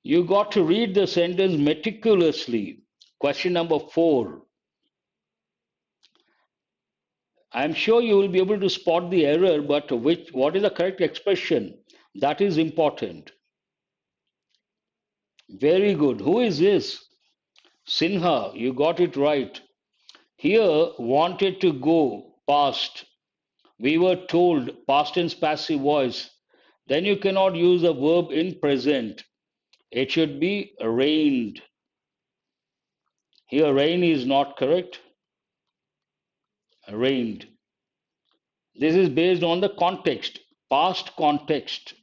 You got to read the sentence meticulously. Question number 4. I'm sure you will be able to spot the error, but what is the correct expression? That is important. Very good. Who is this? Sinha, you got it right. Here, wanted to go past. We were told past tense passive voice. Then you cannot use the verb in present. It should be rained. Here, rain is not correct. Rained. This is based on the context, past context.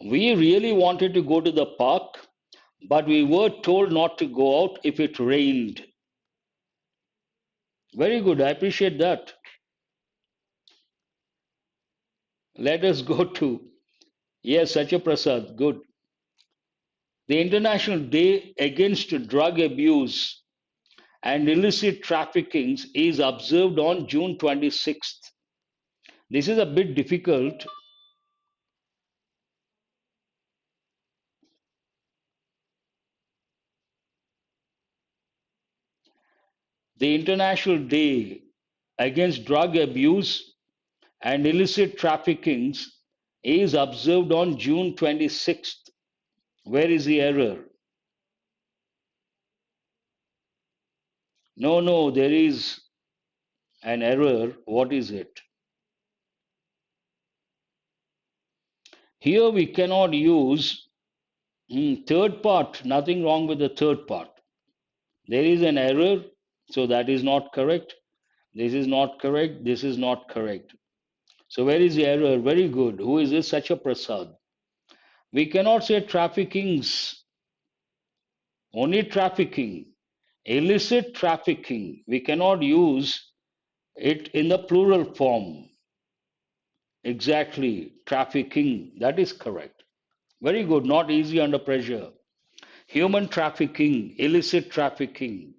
We really wanted to go to the park, but we were told not to go out if it rained. Very good. I appreciate that. Let us go to, yes, Satya Prasad. Good. The International Day Against Drug Abuse and Illicit Trafficking is observed on June 26th. This is a bit difficult. The International Day Against Drug Abuse and Illicit Trafficking is observed on June 26th. Where is the error? No, no, there is an error. What is it? Here we cannot use third part. Nothing wrong with the third part. There is an error, so that is not correct. This is not correct. This is not correct. So where is the error? Very good. Who is this? Such a Prasad. We cannot say traffickings, only trafficking. Illicit trafficking. We cannot use it in the plural form. Exactly. Trafficking. That is correct. Very good. Not easy under pressure. Human trafficking, illicit trafficking.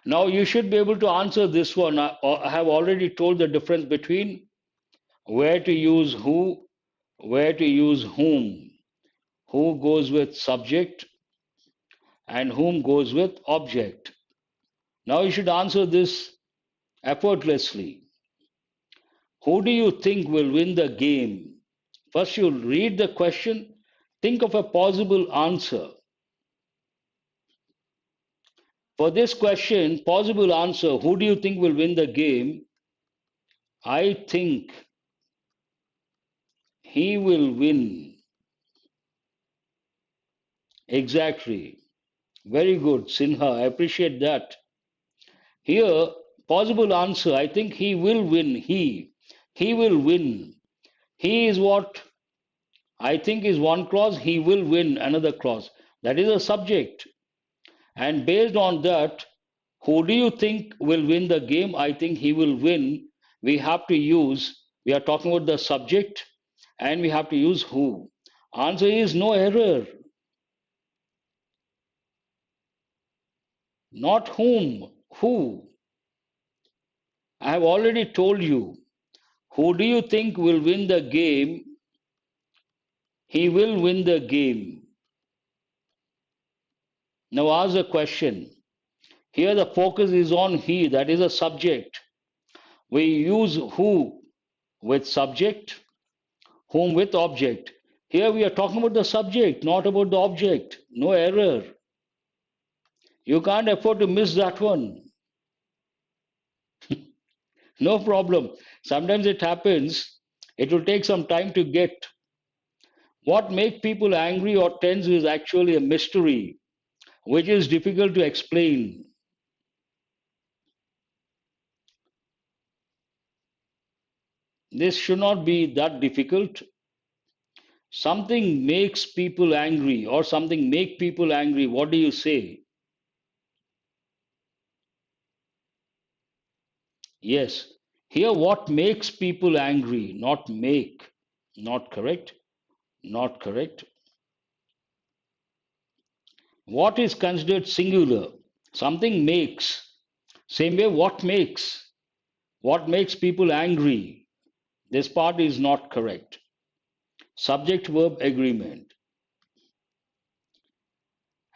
Now you should be able to answer this one. I have already told the difference between where to use who, where to use whom. Who goes with subject and whom goes with object. Now you should answer this effortlessly. Who do you think will win the game? First, you read the question, think of a possible answer. For this question, possible answer, who do you think will win the game? I think he will win. Exactly. Very good, Sinha. I appreciate that. Here, possible answer, I think he will win. He will win. He is what I think is one clause, he will win another clause. That is a subject. And based on that, who do you think will win the game? I think he will win. We have to use, we are talking about the subject, and we have to use who. Answer is no error. Not whom, who. I have already told you. Who do you think will win the game? He will win the game. Now ask the question. Here the focus is on he, that is a subject. We use who with subject, whom with object. Here we are talking about the subject, not about the object. No error. You can't afford to miss that one. No problem. Sometimes it happens. It will take some time to get. What makes people angry or tense is actually a mystery, which is difficult to explain. This should not be that difficult. Something makes people angry or something make people angry. What do you say? Yes. Here, what makes people angry, not make. Not correct. Not correct. What is considered singular? Something makes. Same way, what makes? What makes people angry? This part is not correct. Subject verb agreement.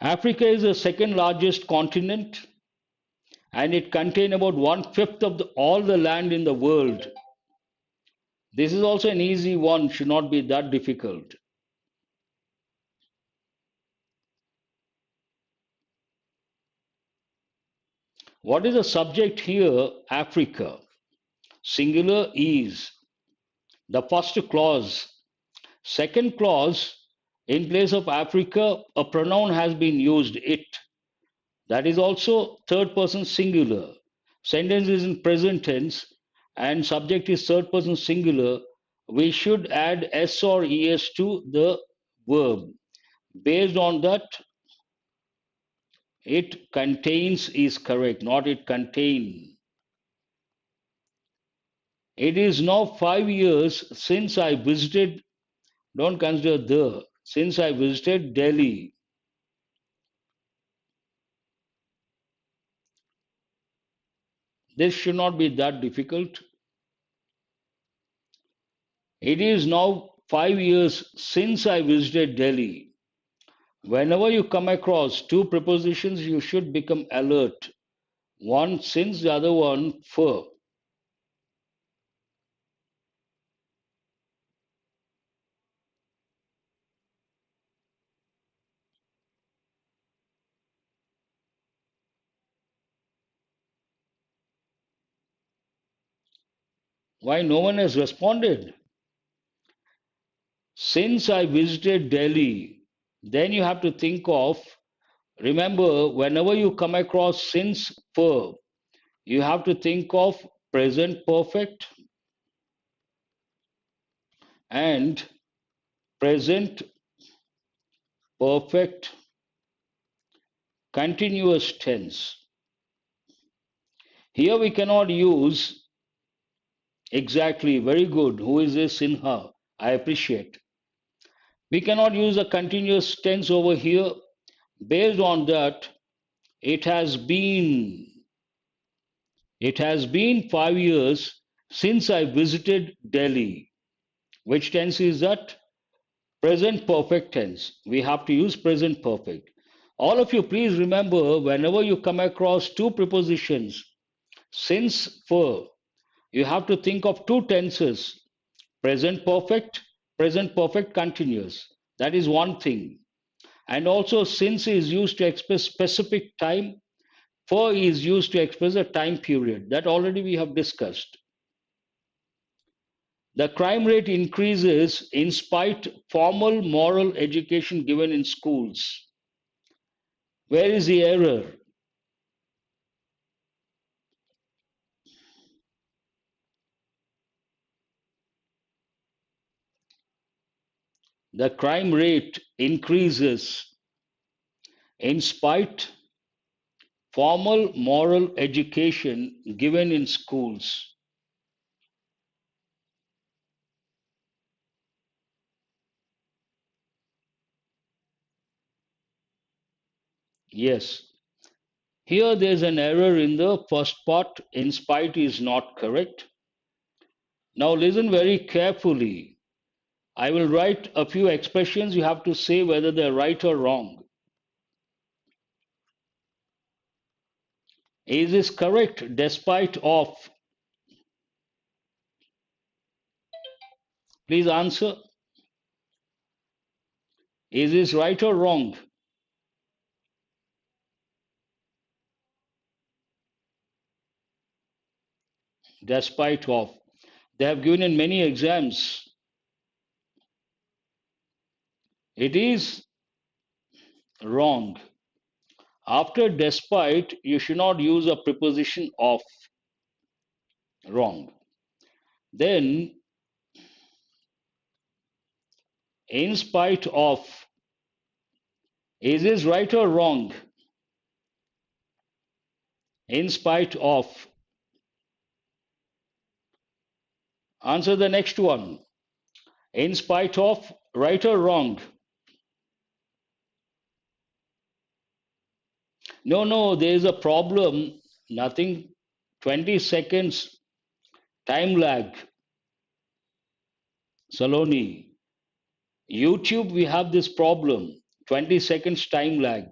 Africa is the second largest continent and it contains about one-fifth of all the land in the world. This is also an easy one, should not be that difficult. What is the subject here? Africa. Singular is the first clause. Second clause, in place of Africa, a pronoun has been used, it. That is also third person singular. Sentence is in present tense and subject is third person singular. We should add s or es to the verb. Based on that, it contains is correct, not it contain. It is now 5 years since I visited, don't consider since I visited Delhi. This should not be that difficult. It is now 5 years since I visited Delhi. Whenever you come across two prepositions, you should become alert. One since, the other one for. Why no one has responded? Since I visited Delhi, then you have to think of, remember, whenever you come across since for, you have to think of present perfect and present perfect continuous tense. Here we cannot use exactly, very good. Who is this Sinha? I appreciate. We cannot use a continuous tense over here. Based on that, it has been it has been 5 years since I visited Delhi. Which tense is that? Present perfect tense. We have to use present perfect. All of you, please remember whenever you come across two prepositions, since for, you have to think of two tenses, present perfect continuous. That is one thing. And also, since is used to express specific time, for is used to express a time period. That already we have discussed. The crime rate increases in spite formal moral education given in schools. Where is the error? The crime rate increases in spite formal moral education given in schools. Yes. Here there's an error in the first part. In spite is not correct. Now listen very carefully. I will write a few expressions. You have to say whether they're right or wrong. Is this correct despite of? Please answer. Is this right or wrong? Despite of. They have given in many exams. It is wrong. After despite, you should not use a preposition of. Wrong. Then, in spite of. Is this right or wrong? In spite of. Answer the next one. In spite of, right or wrong? No, no, there is a problem. Nothing. 20 seconds time lag. Saloni. YouTube, we have this problem, 20 seconds time lag.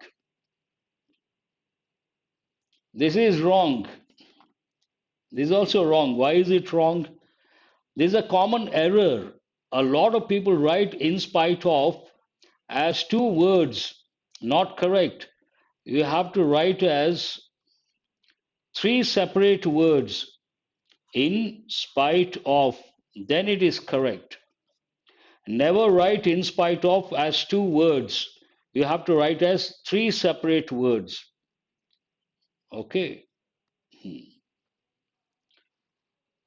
This is wrong. This is also wrong. Why is it wrong? This is a common error. A lot of people write in spite of as two words, not correct. You have to write as three separate words, in spite of, then it is correct. Never write in spite of as two words. You have to write as three separate words. Okay.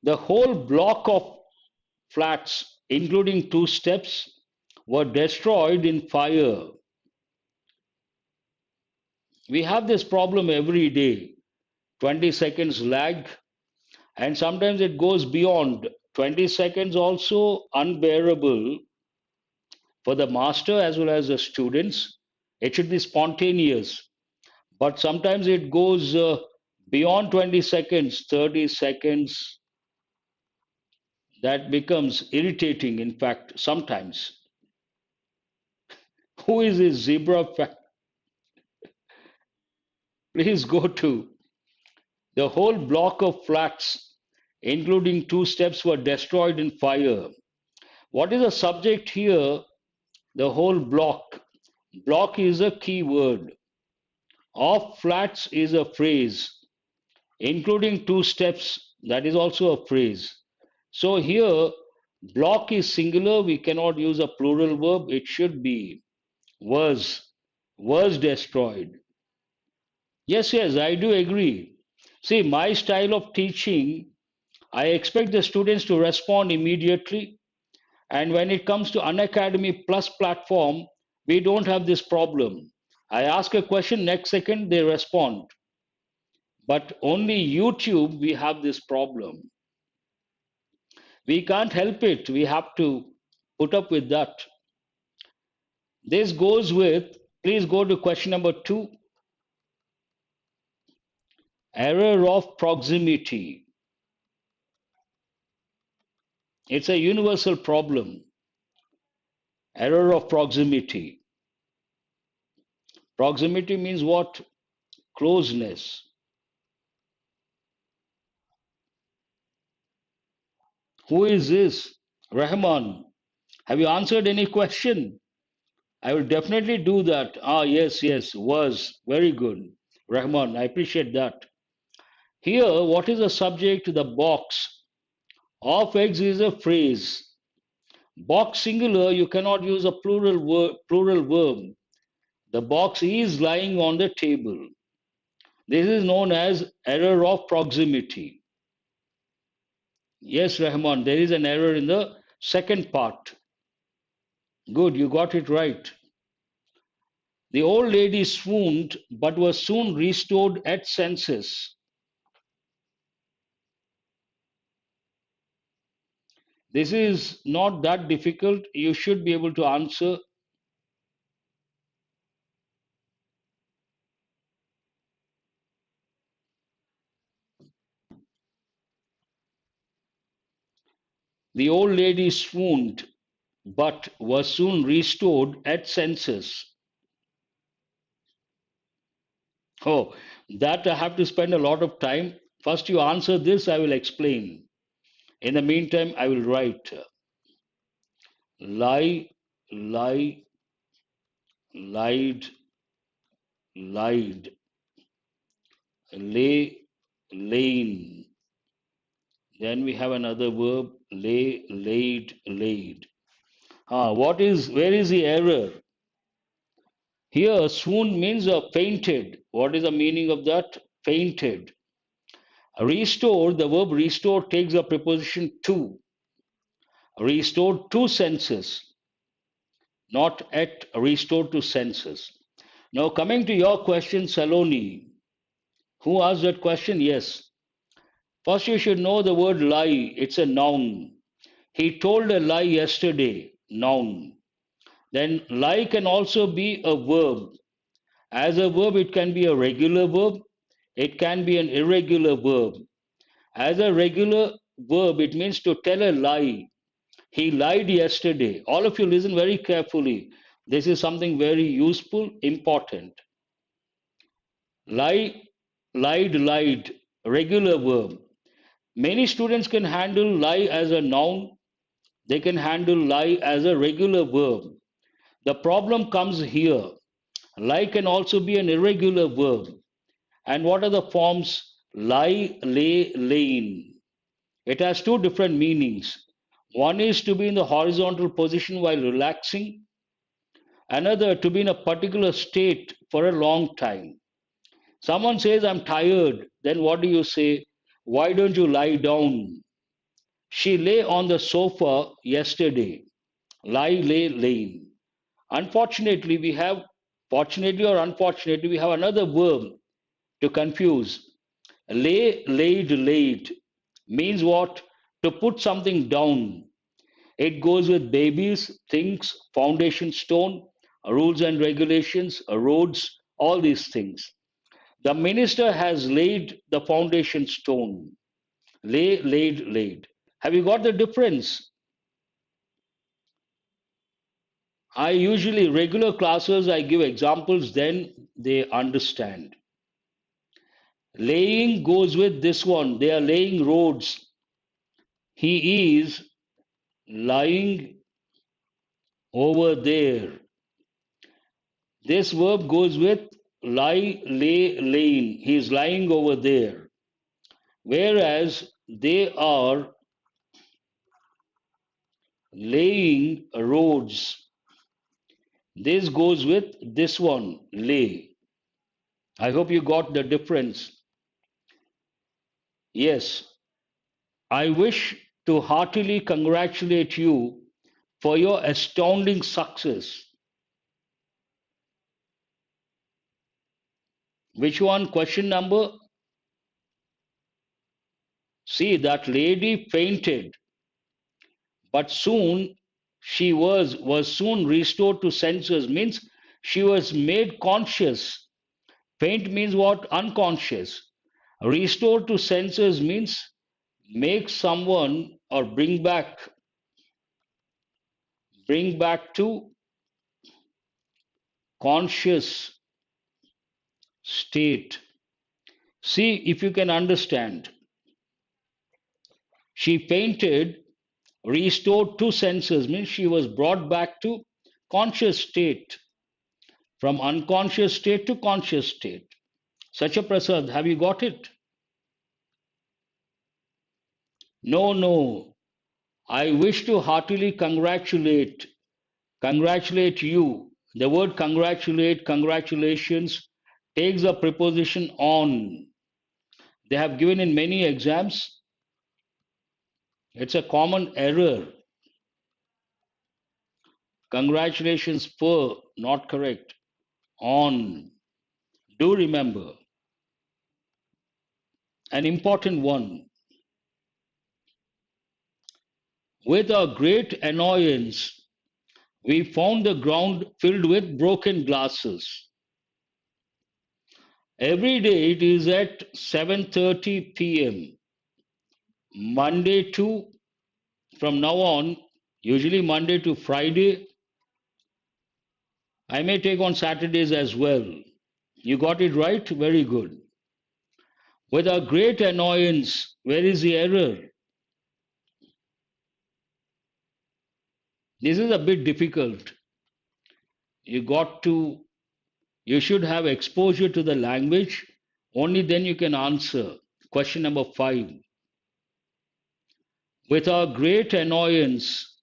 The whole block of flats, including two steps, were destroyed in fire. We have this problem every day, 20 seconds lag, and sometimes it goes beyond 20 seconds, also unbearable for the master as well as the students. It should be spontaneous, but sometimes it goes beyond 20 seconds, 30 seconds. That becomes irritating, in fact, sometimes. Who is this zebra? Please go to the whole block of flats, including two steps, were destroyed in fire. What is the subject here? The whole block. Block is a key word. Of flats is a phrase, including two steps, that is also a phrase. So here, block is singular, we cannot use a plural verb, it should be was destroyed. Yes, yes, I do agree. See, my style of teaching, I expect the students to respond immediately. And when it comes to Unacademy Plus platform, we don't have this problem. I ask a question, next second they respond. But only YouTube, we have this problem. We can't help it. We have to put up with that. This goes with, please go to question number 2. Error of proximity. It's a universal problem. Error of proximity. Proximity means what? Closeness. Who is this? Rahman. Have you answered any question? I will definitely do that. Ah, yes, yes, was. Very good. Rahman, I appreciate that. Here, what is the subject? The box. Of eggs is a phrase. Box singular, you cannot use a plural verb. The box is lying on the table. This is known as error of proximity. Yes, Rahman, there is an error in the second part. Good, you got it right. The old lady swooned but was soon restored at senses. This is not that difficult. You should be able to answer. The old lady swooned but was soon restored at senses. Oh, that I have to spend a lot of time. First, you answer this, I will explain. In the meantime, I will write lie, lie, lied, lied, lay, lain. Then we have another verb, lay, laid, laid. Where is the error? Here, swoon means fainted. What is the meaning of that? Fainted. Restore, the verb restore takes a preposition to. Restored to senses, not at restored to senses. Now, coming to your question, Saloni. Who asked that question? Yes. First, you should know the word lie. It's a noun. He told a lie yesterday. Noun. Then lie can also be a verb. As a verb, it can be a regular verb. It can be an irregular verb. As a regular verb, it means to tell a lie. He lied yesterday. All of you listen very carefully. This is something very useful, important. Lie, lied, regular verb. Many students can handle lie as a noun. They can handle lie as a regular verb. The problem comes here. Lie can also be an irregular verb. And what are the forms? Lie, lay, lain. It has two different meanings. One is to be in the horizontal position while relaxing, another to be in a particular state for a long time. Someone says, I'm tired. Then what do you say? Why don't you lie down? She lay on the sofa yesterday. Lie, lay, lain. Unfortunately, fortunately or unfortunately, we have another verb to confuse. Lay, laid, laid means what? To put something down. It goes with babies, things, foundation stone, rules and regulations, roads, all these things. The minister has laid the foundation stone. Lay, laid, laid. Have you got the difference? I usually, regular classes, I give examples, then they understand. Laying goes with this one. They are laying roads. He is lying over there. This verb goes with lie, lay, laying. He is lying over there. Whereas they are laying roads. This goes with this one, lay. I hope you got the difference. Yes, I wish to heartily congratulate you for your astounding success. Which one? Question number? See, that lady fainted, but soon she was soon restored to senses, means she was made conscious. Faint means what? Unconscious. Restored to senses means make someone or bring back to conscious state. See if you can understand. She fainted, restored to senses means she was brought back to conscious state, from unconscious state to conscious state. Satya Prasad, have you got it? No, no. I wish to heartily congratulate you. The word congratulate, congratulations takes a preposition on. They have given in many exams. It's a common error. Congratulations for, not correct. On. Do remember. An important one. With our great annoyance, we found the ground filled with broken glasses. Every day it is at 7:30 p.m. Monday to, from now on, usually Monday to Friday. I may take on Saturdays as well. You got it right? Very good. With our great annoyance, where is the error? This is a bit difficult. You got to, you should have exposure to the language. Only then you can answer. Question number 5. With our great annoyance,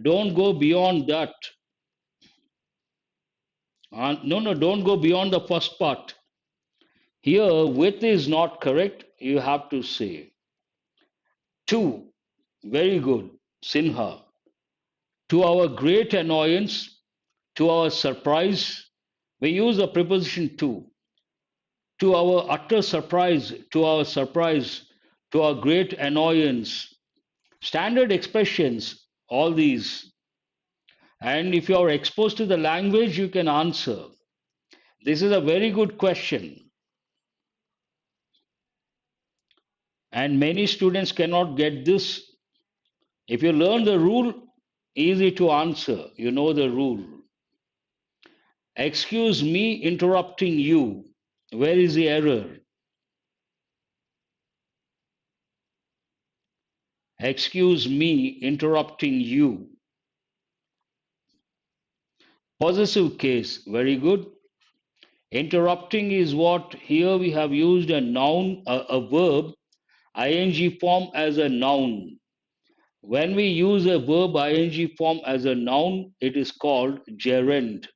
don't go beyond that. No, no, don't go beyond the first part. Here, with is not correct. You have to say. 2. Very good. Sinha. To our great annoyance, to our surprise, we use the preposition to. To our utter surprise, to our great annoyance. Standard expressions, all these. And if you are exposed to the language, you can answer. This is a very good question. And many students cannot get this If you learn the rule, easy to answer. You know the rule. Excuse me interrupting you. Where is the error? Excuse me interrupting you. Possessive case. Very good. Interrupting is what here we have used a noun, a verb, ing form as a noun. When we use a verb ing form as a noun, it is called gerund.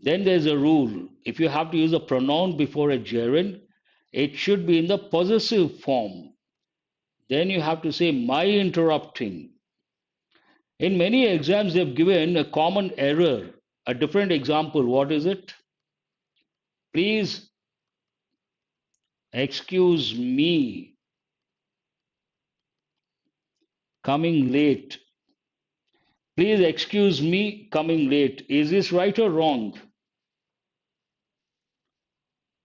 Then there's a rule. If you have to use a pronoun before a gerund, it should be in the possessive form. Then you have to say my interrupting. In many exams, they've given a common error. A different example. What is it? Please excuse me coming late. Please excuse me coming late. Is this right or wrong?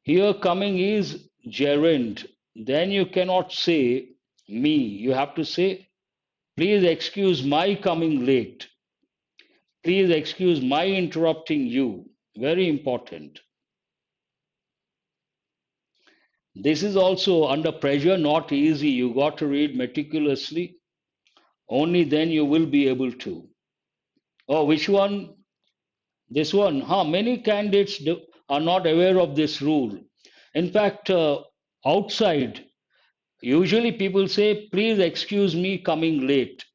Here coming is gerund. Then you cannot say me. You have to say, please excuse my coming late. Please excuse my interrupting you. Very important. This is also under pressure, not easy. You got to read meticulously. Only then you will be able to. Oh, which one? This one. Many candidates are not aware of this rule. In fact, outside, usually people say, please excuse me coming late.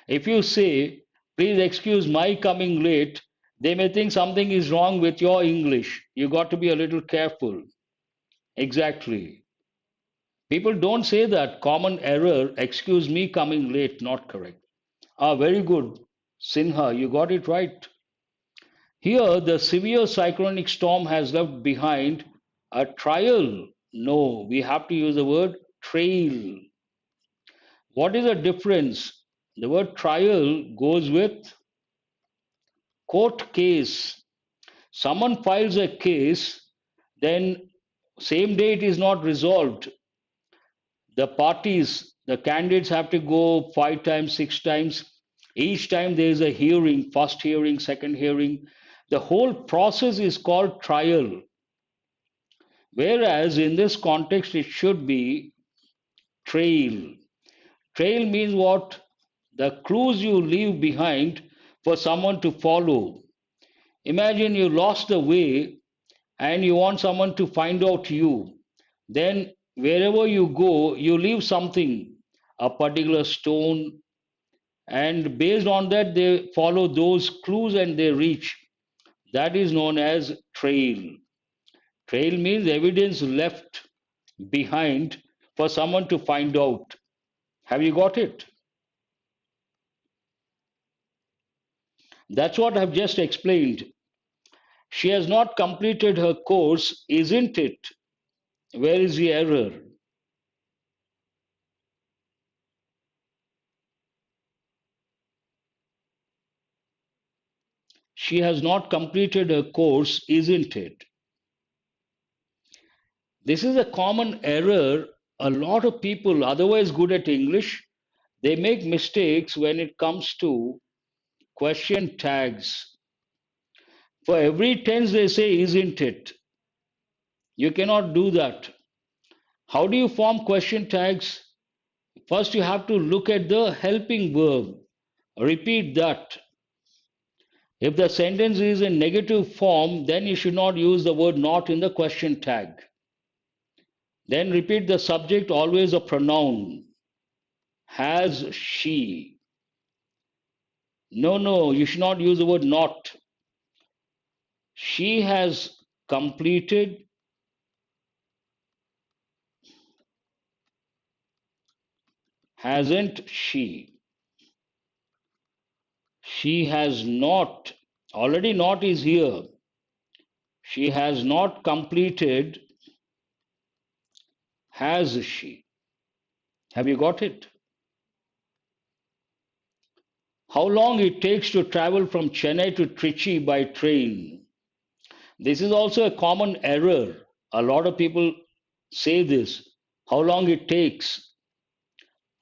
If you say, please excuse my coming late, they may think something is wrong with your English. You got to be a little careful. Exactly. People don't say that. Common error, excuse me coming late, not correct. Very good. Sinha, you got it right. Here, the severe cyclonic storm has left behind a trail. No, we have to use the word trail. What is the difference? The word trial goes with court case. Someone files a case, then same day it is not resolved. The parties, the candidates have to go 5 times, 6 times. Each time there is a hearing, first hearing, second hearing. The whole process is called trial. Whereas in this context, it should be trail. Trail means what? The clues you leave behind for someone to follow. Imagine you lost the way and you want someone to find out you. Then, wherever you go, you leave something, a particular stone, and based on that, they follow those clues and they reach. That is known as trail. Trail means evidence left behind for someone to find out. Have you got it? That's what I've just explained. She has not completed her course, isn't it? Where is the error? She has not completed her course, isn't it? This is a common error. A lot of people, otherwise good at English, they make mistakes when it comes to question tags. For every tense, they say, isn't it? You cannot do that. How do you form question tags? First, you have to look at the helping verb. Repeat that. If the sentence is in negative form, then you should not use the word not in the question tag. Then repeat the subject, always a pronoun. Has she? No, you should not use the word not. She has completed. Hasn't she? She has not. Already not is here. She has not completed. Has she? Have you got it? How long it takes to travel from Chennai to Trichy by train? This is also a common error. A lot of people say this. How long it takes?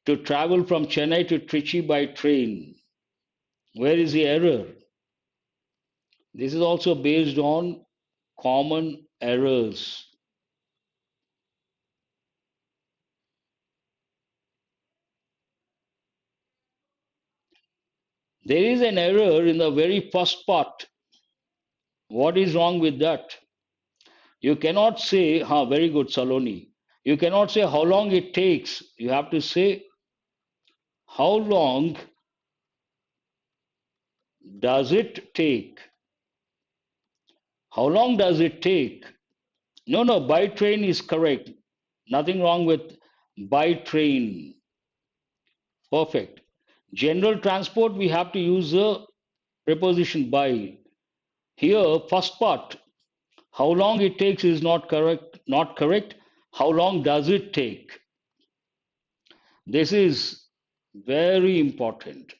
to travel from Chennai to Trichy by train. Where is the error? This is also based on common errors. There is an error in the very first part. What is wrong with that? You cannot say, very good, Saloni. You cannot say how long it takes. You have to say, how long does it take? How long does it take? No, no, by train is correct. Nothing wrong with by train. Perfect. General transport, we have to use the preposition by. Here, first part, how long it takes is not correct. Not correct. How long does it take? This is very important.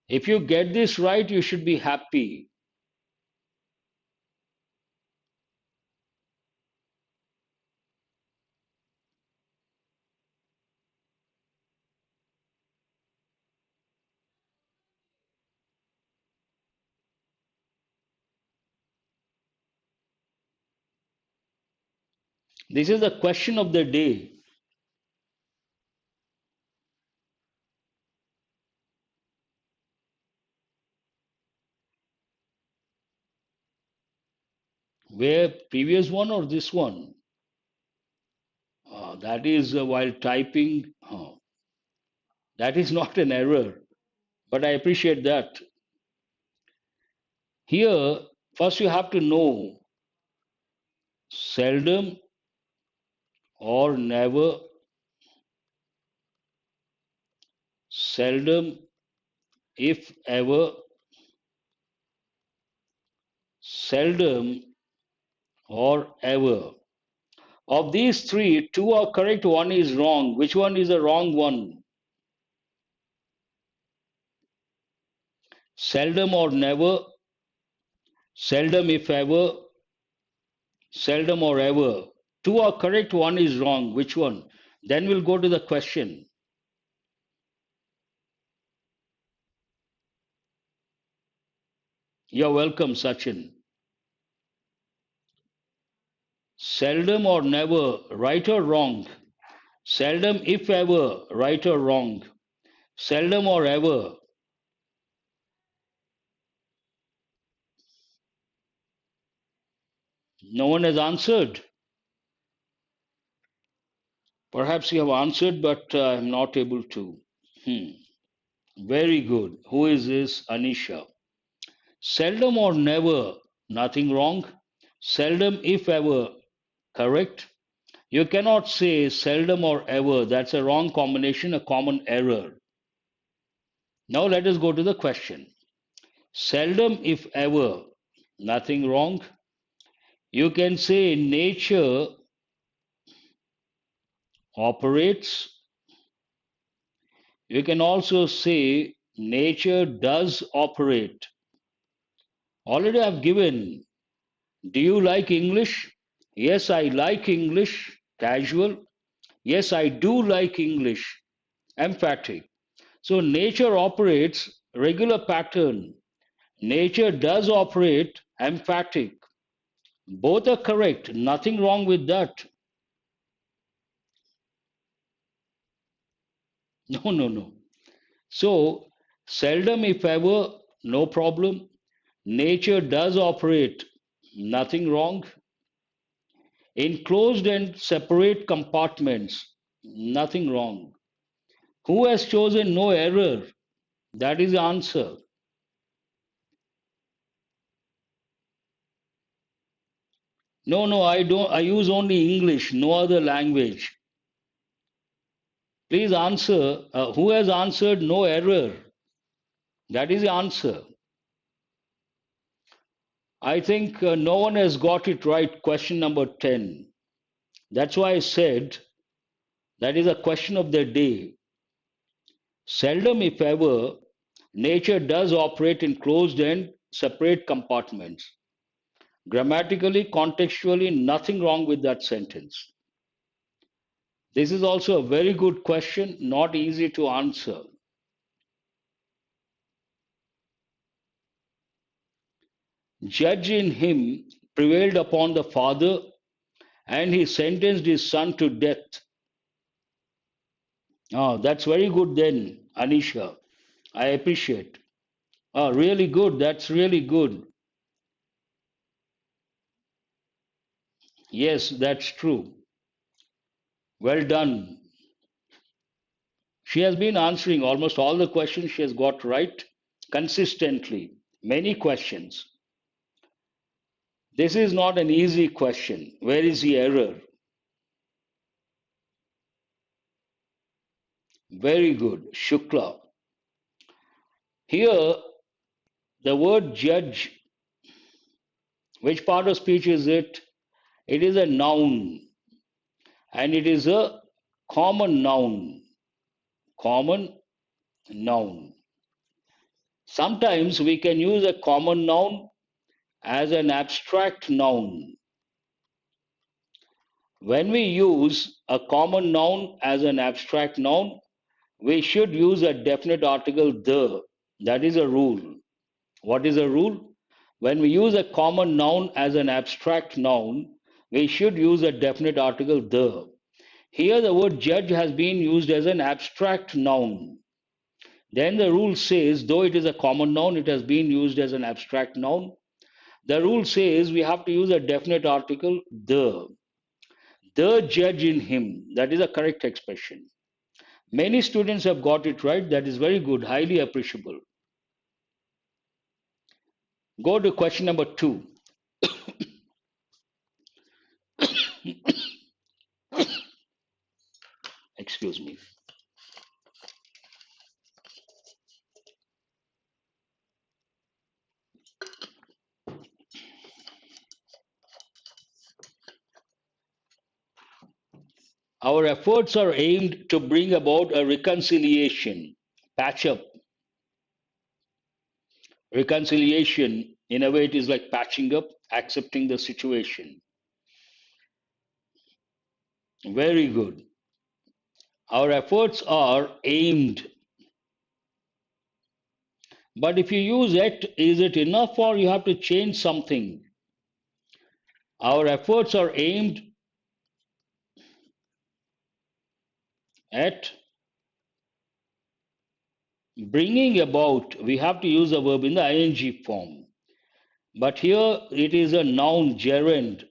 If you get this right, you should be happy. This is the question of the day. Where previous one or this one? That is while typing. That is not an error, but I appreciate that. Here, first you have to know seldom or never, seldom, if ever, seldom or ever. Of these three, two are correct, one is wrong. Which one is the wrong one? Seldom or never, seldom if ever, seldom or ever. Two are correct, one is wrong. Which one? Then we'll go to the question. You're welcome, Sachin. Seldom or never, right or wrong? Seldom, if ever, right or wrong? Seldom or ever? No one has answered. Perhaps you have answered, but I'm not able to. Hmm. Very good. Who is this? Anisha. Seldom or never, nothing wrong. Seldom, if ever, correct. You cannot say seldom or ever. That's a wrong combination, a common error. Now let us go to the question. Seldom, if ever, nothing wrong. You can say nature operates. You can also say nature does operate. Already I've given. Do you like English? Yes, I like English. Casual. Yes, I do like English. Emphatic. So nature operates regular pattern. Nature does operate emphatic. Both are correct. Nothing wrong with that. No, no, no. So seldom, if ever, no problem. Nature does operate. Nothing wrong. In closed and separate compartments. Nothing wrong. Who has chosen no error? That is the answer. No, no, I don't. I use only English, no other language. Please answer. Who has answered no error? That is the answer. I think no one has got it right. Question number 10. That's why I said that is a question of the day. Seldom, if ever, nature does operate in closed and separate compartments. Grammatically, contextually, nothing wrong with that sentence. This is also a very good question, not easy to answer. Judge in him prevailed upon the father, and he sentenced his son to death. Oh, that's very good then, Anisha. I appreciate. Oh, really good. That's really good. Yes, that's true. Well done. She has been answering almost all the questions she has got right consistently. Many questions. This is not an easy question. Where is the error? Very good. Shukla. Here, the word judge, which part of speech is it? It is a noun and it is a common noun. Common noun. Sometimes we can use a common noun as an abstract noun. When we use a common noun as an abstract noun, we should use a definite article the. That is a rule. What is a rule? When we use a common noun as an abstract noun, we should use a definite article the. Here the word judge has been used as an abstract noun. Then the rule says, though it is a common noun, it has been used as an abstract noun. The rule says we have to use a definite article the. The judge in him. That is a correct expression. Many students have got it right. That is very good, highly appreciable. Go to question number 2. Excuse me. Our efforts are aimed to bring about a reconciliation, patch up. Reconciliation, in a way, it is like patching up, accepting the situation. Very good. Our efforts are aimed. But if you use it, is it enough or you have to change something? Our efforts are aimed at bringing about. We have to use a verb in the ing form. But here it is a noun gerund,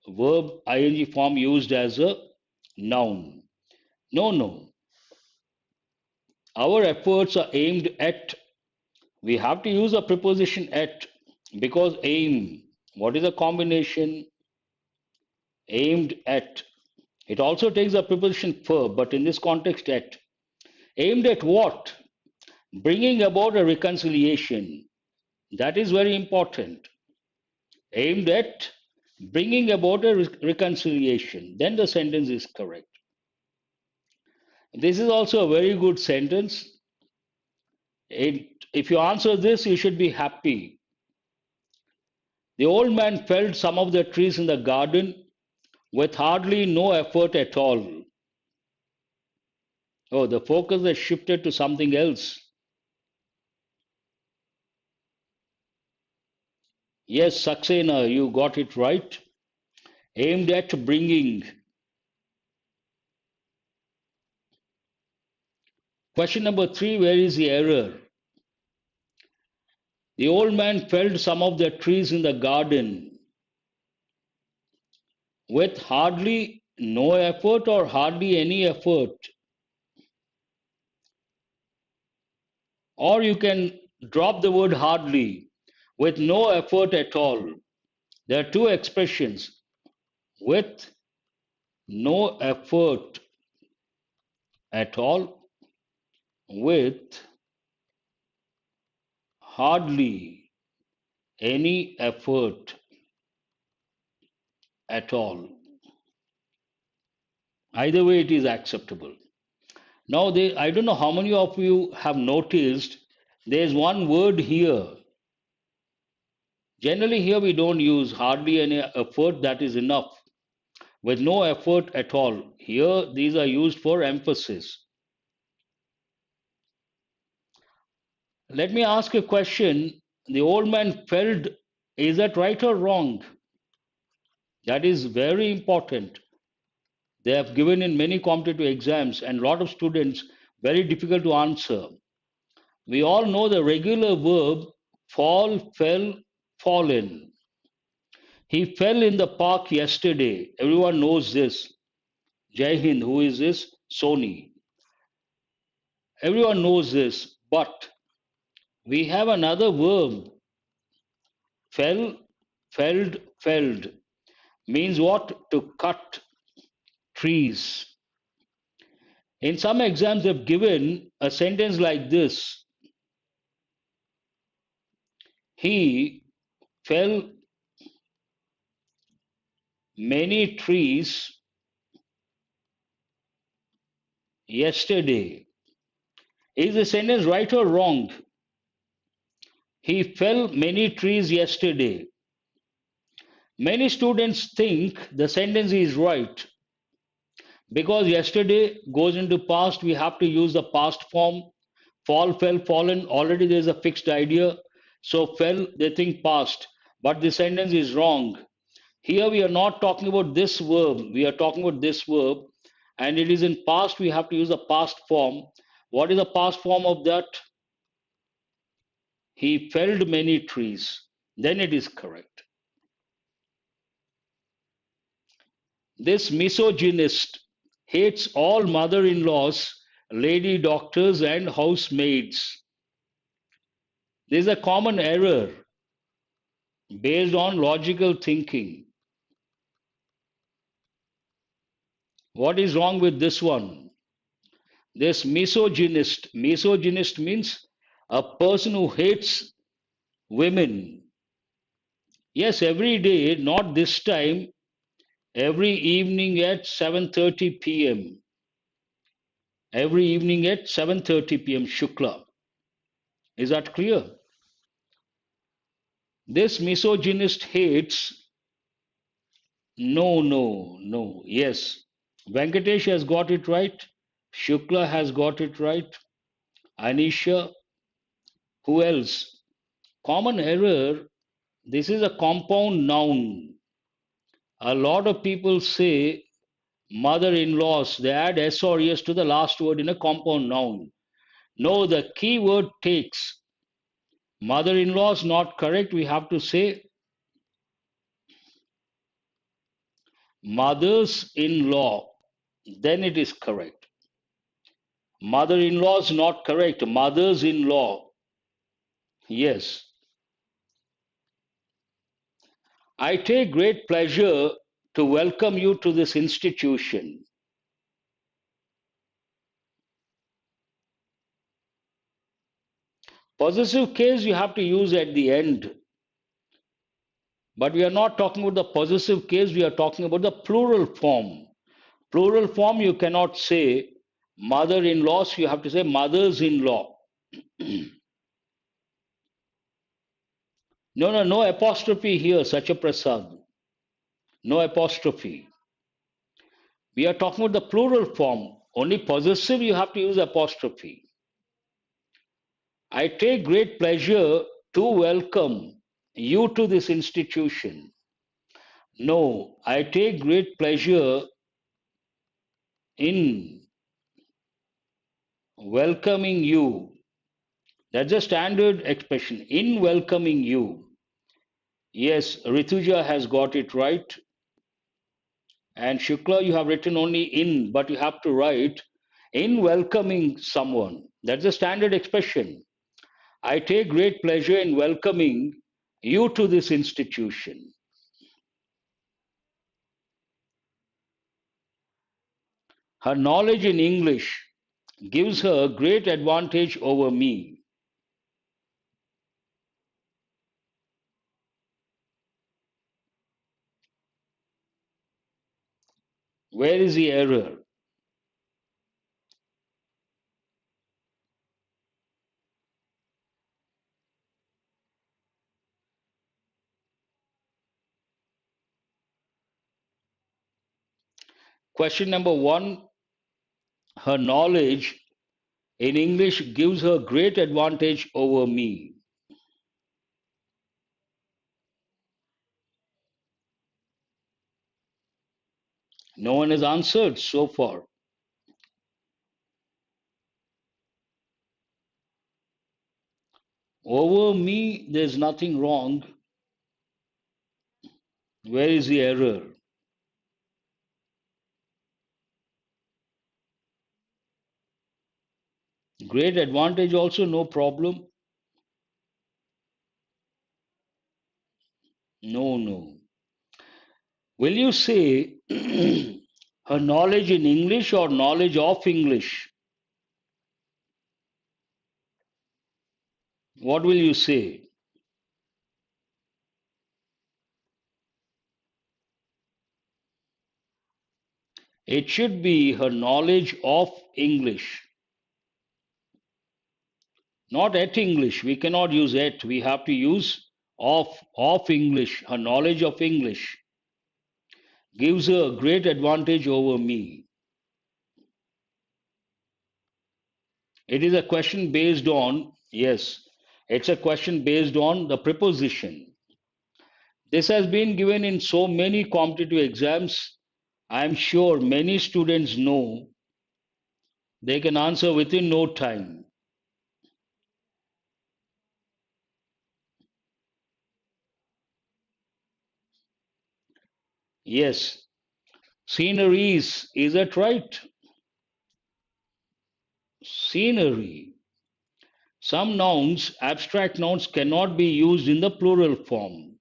verb ing form used as a noun. No, no. Our efforts are aimed at. We have to use a preposition at because aim. What is a combination? Aimed at. It also takes a preposition for, but in this context, at. Aimed at what? Bringing about a reconciliation. That is very important. Aimed at bringing about a reconciliation. Then the sentence is correct. This is also a very good sentence. If you answer this, you should be happy. The old man felled some of the trees in the garden with hardly no effort at all. Oh, the focus has shifted to something else. Yes, Saxena, you got it right. Aimed at bringing. Question number 3, where is the error? The old man felled some of the trees in the garden with hardly no effort or hardly any effort. Or you can drop the word hardly, with no effort at all. There are two expressions, with no effort at all, with hardly any effort at all. Either way, it is acceptable. Now, I don't know how many of you have noticed there's one word here. Generally, here we don't use hardly any effort, that is enough. With no effort at all. Here, these are used for emphasis. Let me ask a question. The old man felt, is that right or wrong? That is very important. They have given in many competitive exams, and a lot of students, very difficult to answer. We all know the regular verb fall, fell, fallen. He fell in the park yesterday. Everyone knows this. Jai Hind, who is this? Sony. Everyone knows this. But we have another verb. Fell, felled, felled. Means what? To cut trees. In some exams, they've given a sentence like this. He fell many trees yesterday. Is the sentence right or wrong? He fell many trees yesterday. Many students think the sentence is right because yesterday goes into past. We have to use the past form. Fall, fell, fallen. Already there is a fixed idea. So fell, they think past. But the sentence is wrong. Here we are not talking about this verb. We are talking about this verb. And it is in past. We have to use the past form. What is the past form of that? He felled many trees. Then it is correct. This misogynist hates all mother in laws, lady doctors, and housemaids. There is a common error based on logical thinking. What is wrong with this one? This misogynist means a person who hates women. Yes, every day, not this time, every evening at 7:30 p.m. Every evening at 7:30 p.m. Shukla. Is that clear? This misogynist hates. No, no, no. Yes. Venkatesh has got it right. Shukla has got it right. Anisha. Who else? Common error. This is a compound noun. A lot of people say mother in laws, they add S or S to the last word in a compound noun. No, the key word takes. Mother in law is not correct. We have to say mothers in law. Then it is correct. Mother in law is not correct. Mothers in law. Yes. I take great pleasure to welcome you to this institution. Possessive case you have to use at the end. But we are not talking about the possessive case, we are talking about the plural form. Plural form you cannot say mother in laws, you have to say mothers in law. No, no, no apostrophe here, Satya Prasad. No apostrophe. We are talking about the plural form. Only possessive you have to use apostrophe. I take great pleasure to welcome you to this institution. No, I take great pleasure in welcoming you. That's a standard expression. In welcoming you. Yes, Rituja has got it right. And Shukla, you have written only in, but you have to write in welcoming someone. That's a standard expression. I take great pleasure in welcoming you to this institution. Her knowledge in English gives her great advantage over me. Where is the error? Question number one, her knowledge in English gives her great advantage over me. No one has answered so far. Over me, there's nothing wrong. Where is the error? Great advantage also, no problem. No, no. Will you say her knowledge in English or knowledge of English? What will you say? It should be her knowledge of English, not at English. We cannot use at. We have to use of English. Her knowledge of English gives her a great advantage over me. It is a question based on, yes, it's a question based on the preposition. This has been given in so many competitive exams. I am sure many students know they can answer within no time. Yes, sceneries, is that right? Scenery. Some nouns, abstract nouns, cannot be used in the plural form.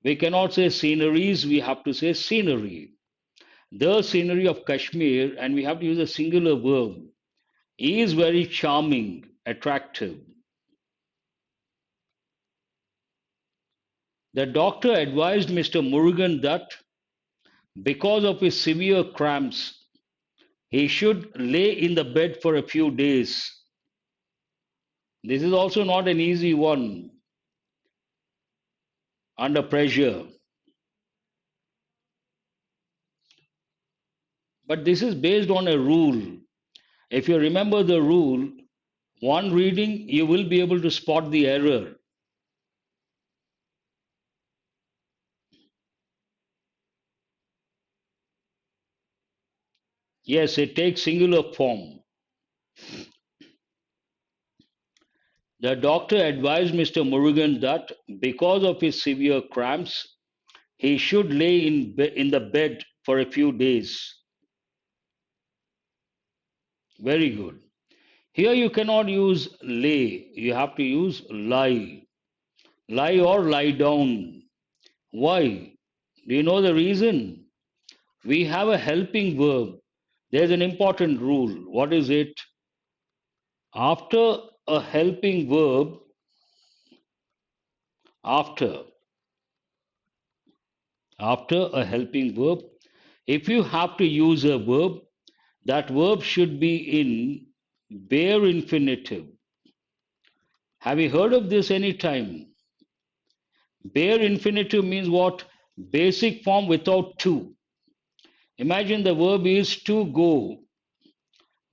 We cannot say sceneries, we have to say scenery. The scenery of Kashmir, and we have to use a singular verb, is very charming, attractive. The doctor advised Mr. Murugan that because of his severe cramps, he should lay in the bed for a few days. This is also not an easy one under pressure. But this is based on a rule. If you remember the rule, one reading, you will be able to spot the error. Yes, it takes singular form. The doctor advised Mr. Murugan that because of his severe cramps, he should lay in the bed for a few days. Very good. Here you cannot use lay, you have to use lie. Lie or lie down. Why? Do you know the reason? We have a helping verb. There's an important rule. What is it? After a helping verb, after after a helping verb, if you have to use a verb, that verb should be in bare infinitive. Have you heard of this any time? Bare infinitive means what? Basic form without to. Imagine the verb is to go.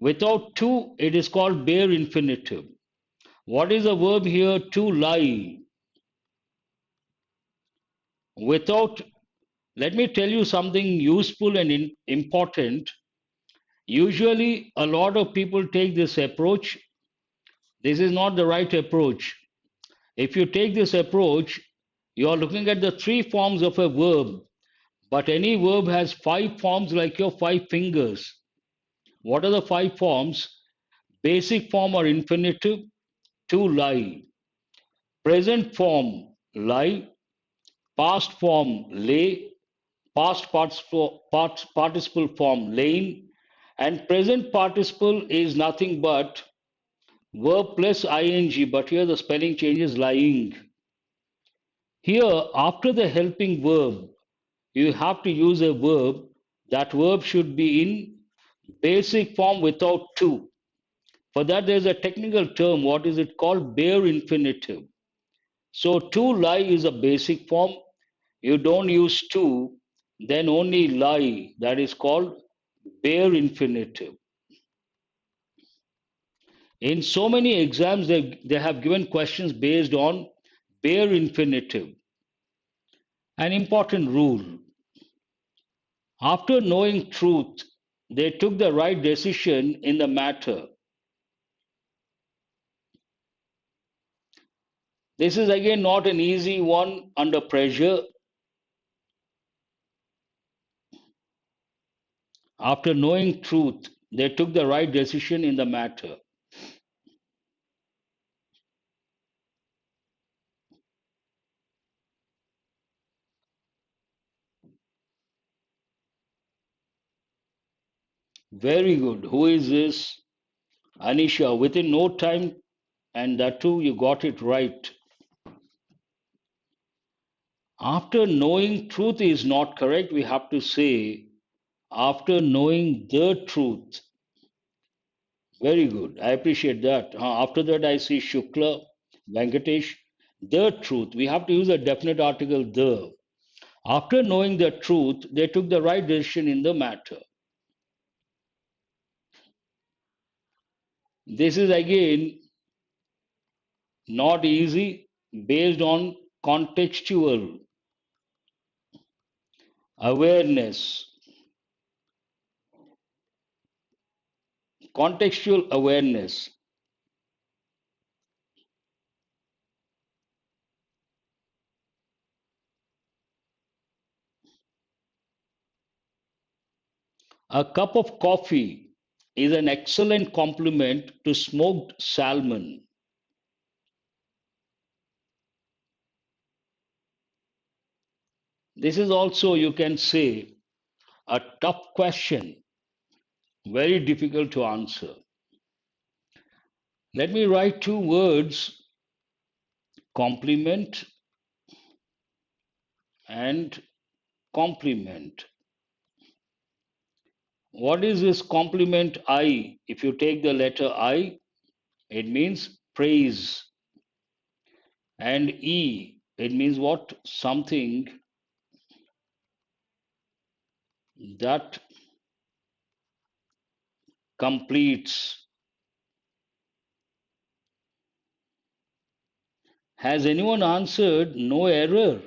Without to, it is called bare infinitive. What is the verb here? To lie. Without, let me tell you something useful and important. Usually, a lot of people take this approach. This is not the right approach. If you take this approach, you are looking at the three forms of a verb, but any verb has five forms like your five fingers. What are the five forms? Basic form or infinitive, to lie. Present form, lie. Past form, lay. Past participle form, laying. And present participle is nothing but verb plus ing, but here the spelling changes lying. Here, after the helping verb, you have to use a verb. That verb should be in basic form without to. For that, there's a technical term. What is it called? Bare infinitive. So, to lie is a basic form. You don't use to, then only lie. That is called bare infinitive. In so many exams, they have given questions based on bare infinitive. An important rule. After knowing truth, they took the right decision in the matter. This is again not an easy one under pressure. After knowing truth, they took the right decision in the matter. Very good. Who is this? Anisha. Within no time, and that too, you got it right. After knowing truth is not correct, we have to say after knowing the truth. Very good. I appreciate that. After that, I see Shukla, Venkatesh. The truth. We have to use a definite article, the. After knowing the truth, they took the right decision in the matter. This is again not easy based on contextual awareness. Contextual awareness. A cup of coffee is an excellent complement to smoked salmon. This is also, you can say, a tough question, very difficult to answer. Let me write two words, complement and complement. What is this complement I? If you take the letter I, it means praise. And E, it means what? Something that completes. Has anyone answered no error?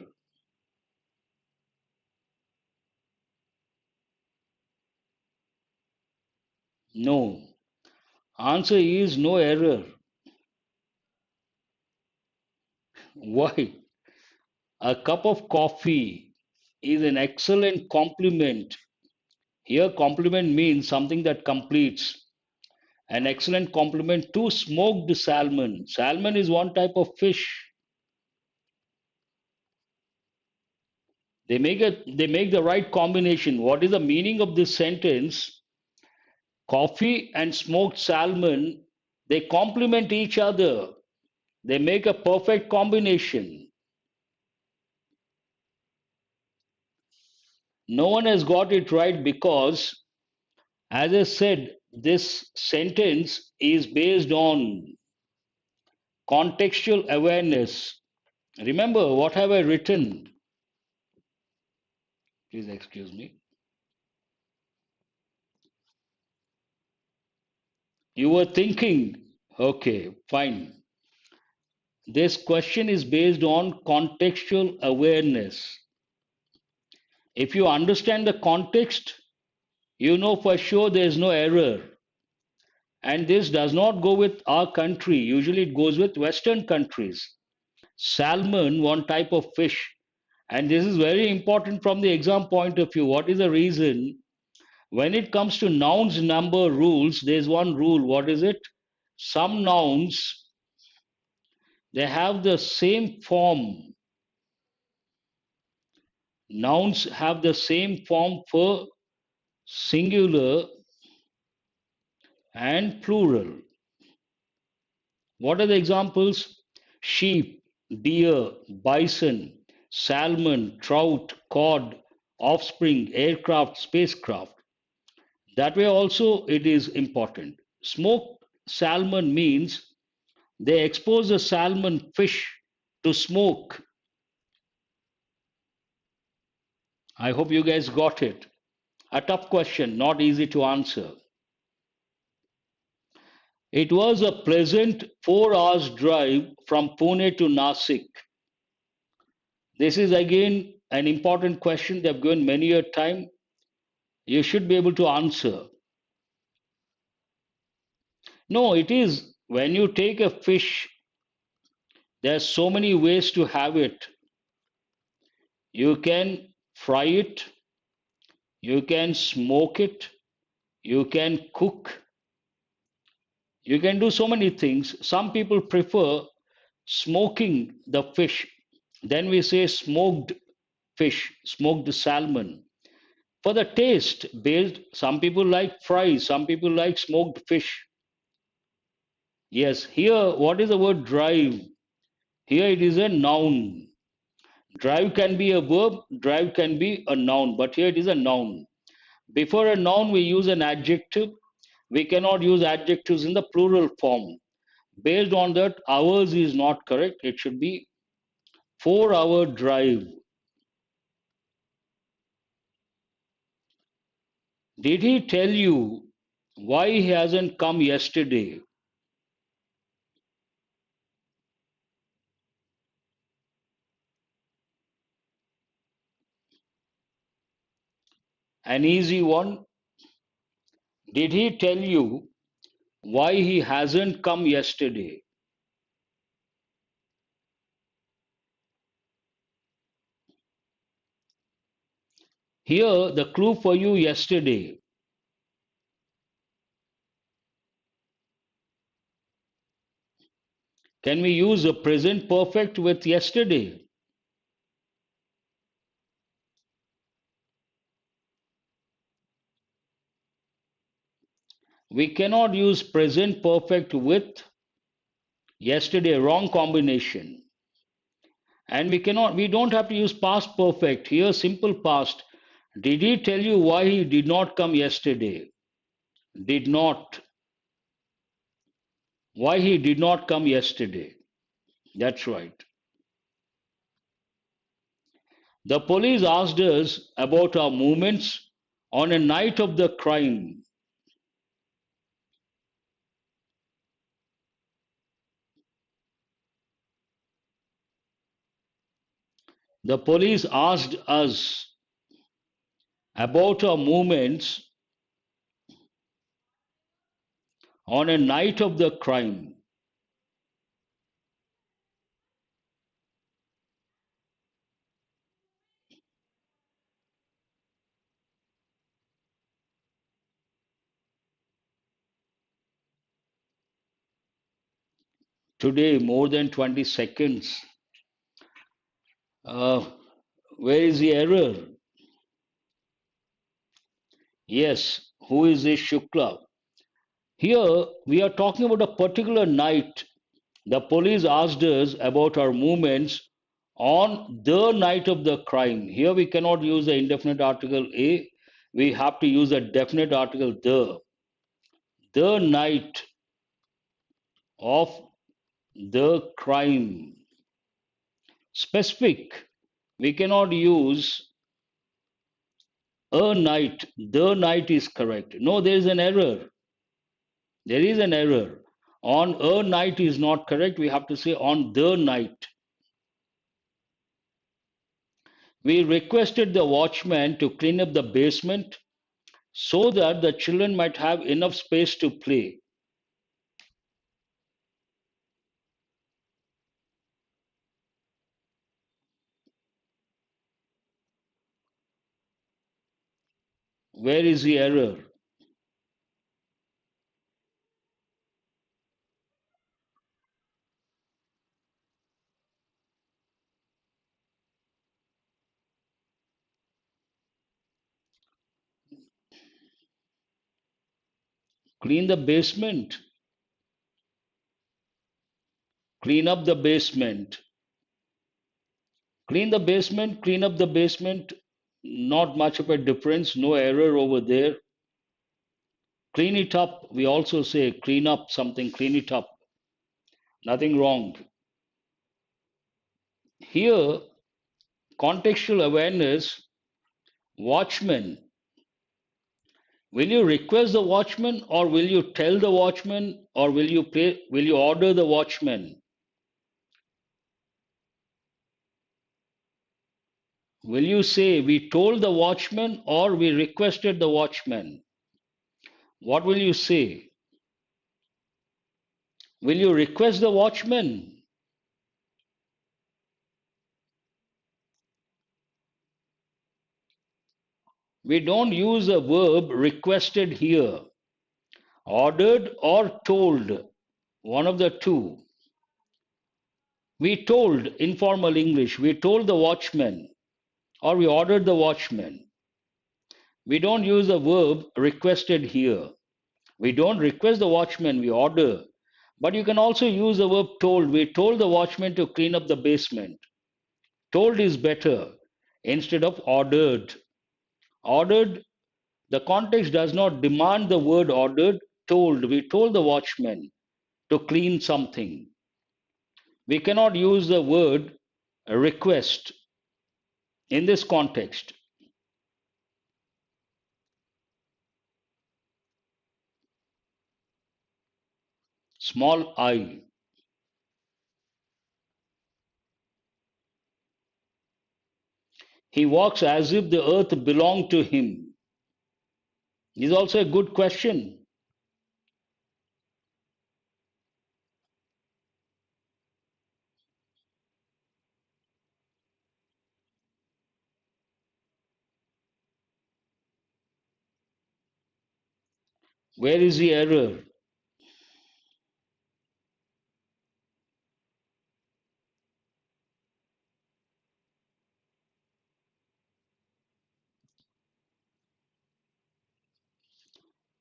No. Answer is no error. Why? A cup of coffee is an excellent complement. Here, complement means something that completes. An excellent complement to smoked salmon. Salmon is one type of fish. They make the right combination. What is the meaning of this sentence? Coffee and smoked salmon, they complement each other. They make a perfect combination. No one has got it right because, as I said, this sentence is based on contextual awareness. Remember, what have I written? Please excuse me. You were thinking, okay, fine. This question is based on contextual awareness. If you understand the context, you know for sure there is no error. And this does not go with our country. Usually it goes with Western countries. Salmon, one type of fish. And this is very important from the exam point of view. What is the reason? When it comes to nouns number rules, there's one rule. What is it? Some nouns, they have the same form. Nouns have the same form for singular and plural. What are the examples? Sheep, deer, bison, salmon, trout, cod, offspring, aircraft, spacecraft. That way also it is important. Smoked salmon means they expose the salmon fish to smoke. I hope you guys got it. A tough question, not easy to answer. It was a pleasant 4 hours drive from Pune to Nasik. This is again an important question they have given many a time. You should be able to answer. No, it is when you take a fish, there's so many ways to have it. You can fry it, you can smoke it, you can cook, you can do so many things. Some people prefer smoking the fish. Then we say smoked fish, smoked salmon. For the taste based, some people like fries, some people like smoked fish. Yes, here, what is the word drive? Here it is a noun. Drive can be a verb, drive can be a noun, but here it is a noun. Before a noun, we use an adjective. We cannot use adjectives in the plural form. Based on that, hours is not correct. It should be 4 hour drive. Did he tell you why he hasn't come yesterday? An easy one. Did he tell you why he hasn't come yesterday? Here, the clue for you yesterday. Can we use a present perfect with yesterday? We cannot use present perfect with yesterday, wrong combination. And we don't have to use past perfect. Here, simple past. Did he tell you why he did not come yesterday? Did not. Why he did not come yesterday. That's right. The police asked us about our movements on a night of the crime. The police asked us about our movements on a night of the crime. Today, more than 20 seconds. Uh, where is the error? Yes, who is this Shukla? Here, we are talking about a particular night. The police asked us about our movements on the night of the crime. Here, we cannot use the indefinite article a, we have to use a definite article the. The night of the crime. Specific. We cannot use a night. The night is correct. No, there is an error. There is an error. On a night is not correct. We have to say on the night. We requested the watchman to clean up the basement so that the children might have enough space to play. Where is the error? Clean the basement. Clean up the basement. Clean the basement, clean up the basement. Not much of a difference, no error over there. Clean it up. We also say clean up something, clean it up. Nothing wrong. Here, contextual awareness, watchman. Will you request the watchman, or will you tell the watchman, or will you order the watchman? Will you say we told the watchman or we requested the watchman? What will you say? Will you request the watchman? We don't use the verb requested here. Ordered or told, one of the two. We told, informal English, we told the watchman or we ordered the watchman. We don't use the verb requested here. We don't request the watchman, we order. But you can also use the verb told. We told the watchman to clean up the basement. Told is better instead of ordered. Ordered, the context does not demand the word ordered. Told, we told the watchman to clean something. We cannot use the word request in this context. Small I. He walks as if the earth belonged to him. Is also a good question. Where is the error?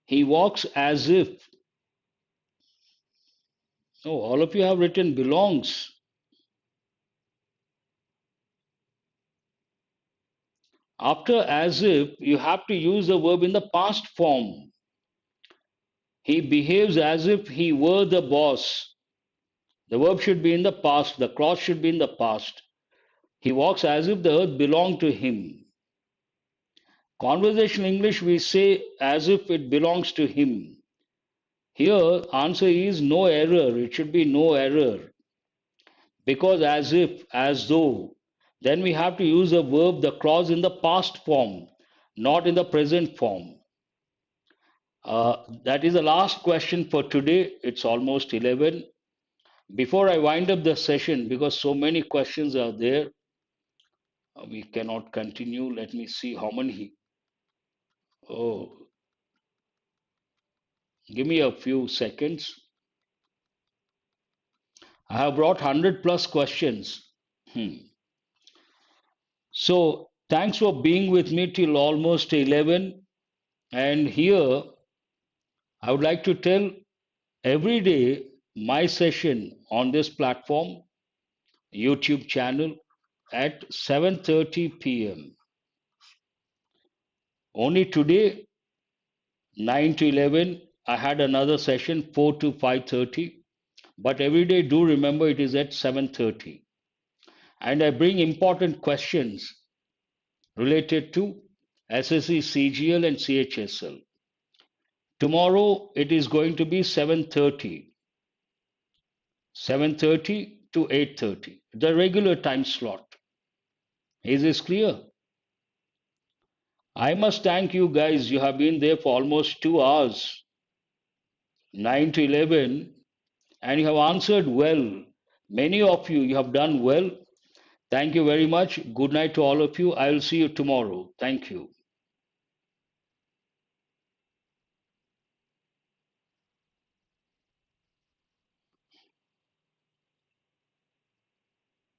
He walks as if. Oh, all of you have written belongs. After as if, you have to use the verb in the past form. He behaves as if he were the boss. The verb should be in the past. The clause should be in the past. He walks as if the earth belonged to him. Conversational English, we say as if it belongs to him. Here, answer is no error. It should be no error. Because as if, as though, then we have to use a verb, the clause in the past form, not in the present form. That is the last question for today. It's almost 11. Before I wind up the session, because so many questions are there, we cannot continue. Let me see how many. Oh, give me a few seconds. I have brought 100 plus questions. So, thanks for being with me till almost 11. And here, I would like to tell every day my session on this platform, YouTube channel, at 7:30 p.m. Only today, 9 to 11, I had another session, 4 to 5:30. But every day, do remember it is at 7:30. And I bring important questions related to SSC, CGL, and CHSL. Tomorrow, it is going to be 7:30. 7:30 to 8:30, the regular time slot. Is this clear? I must thank you guys. You have been there for almost 2 hours, 9 to 11, and you have answered well. Many of you, you have done well. Thank you very much. Good night to all of you. I will see you tomorrow. Thank you.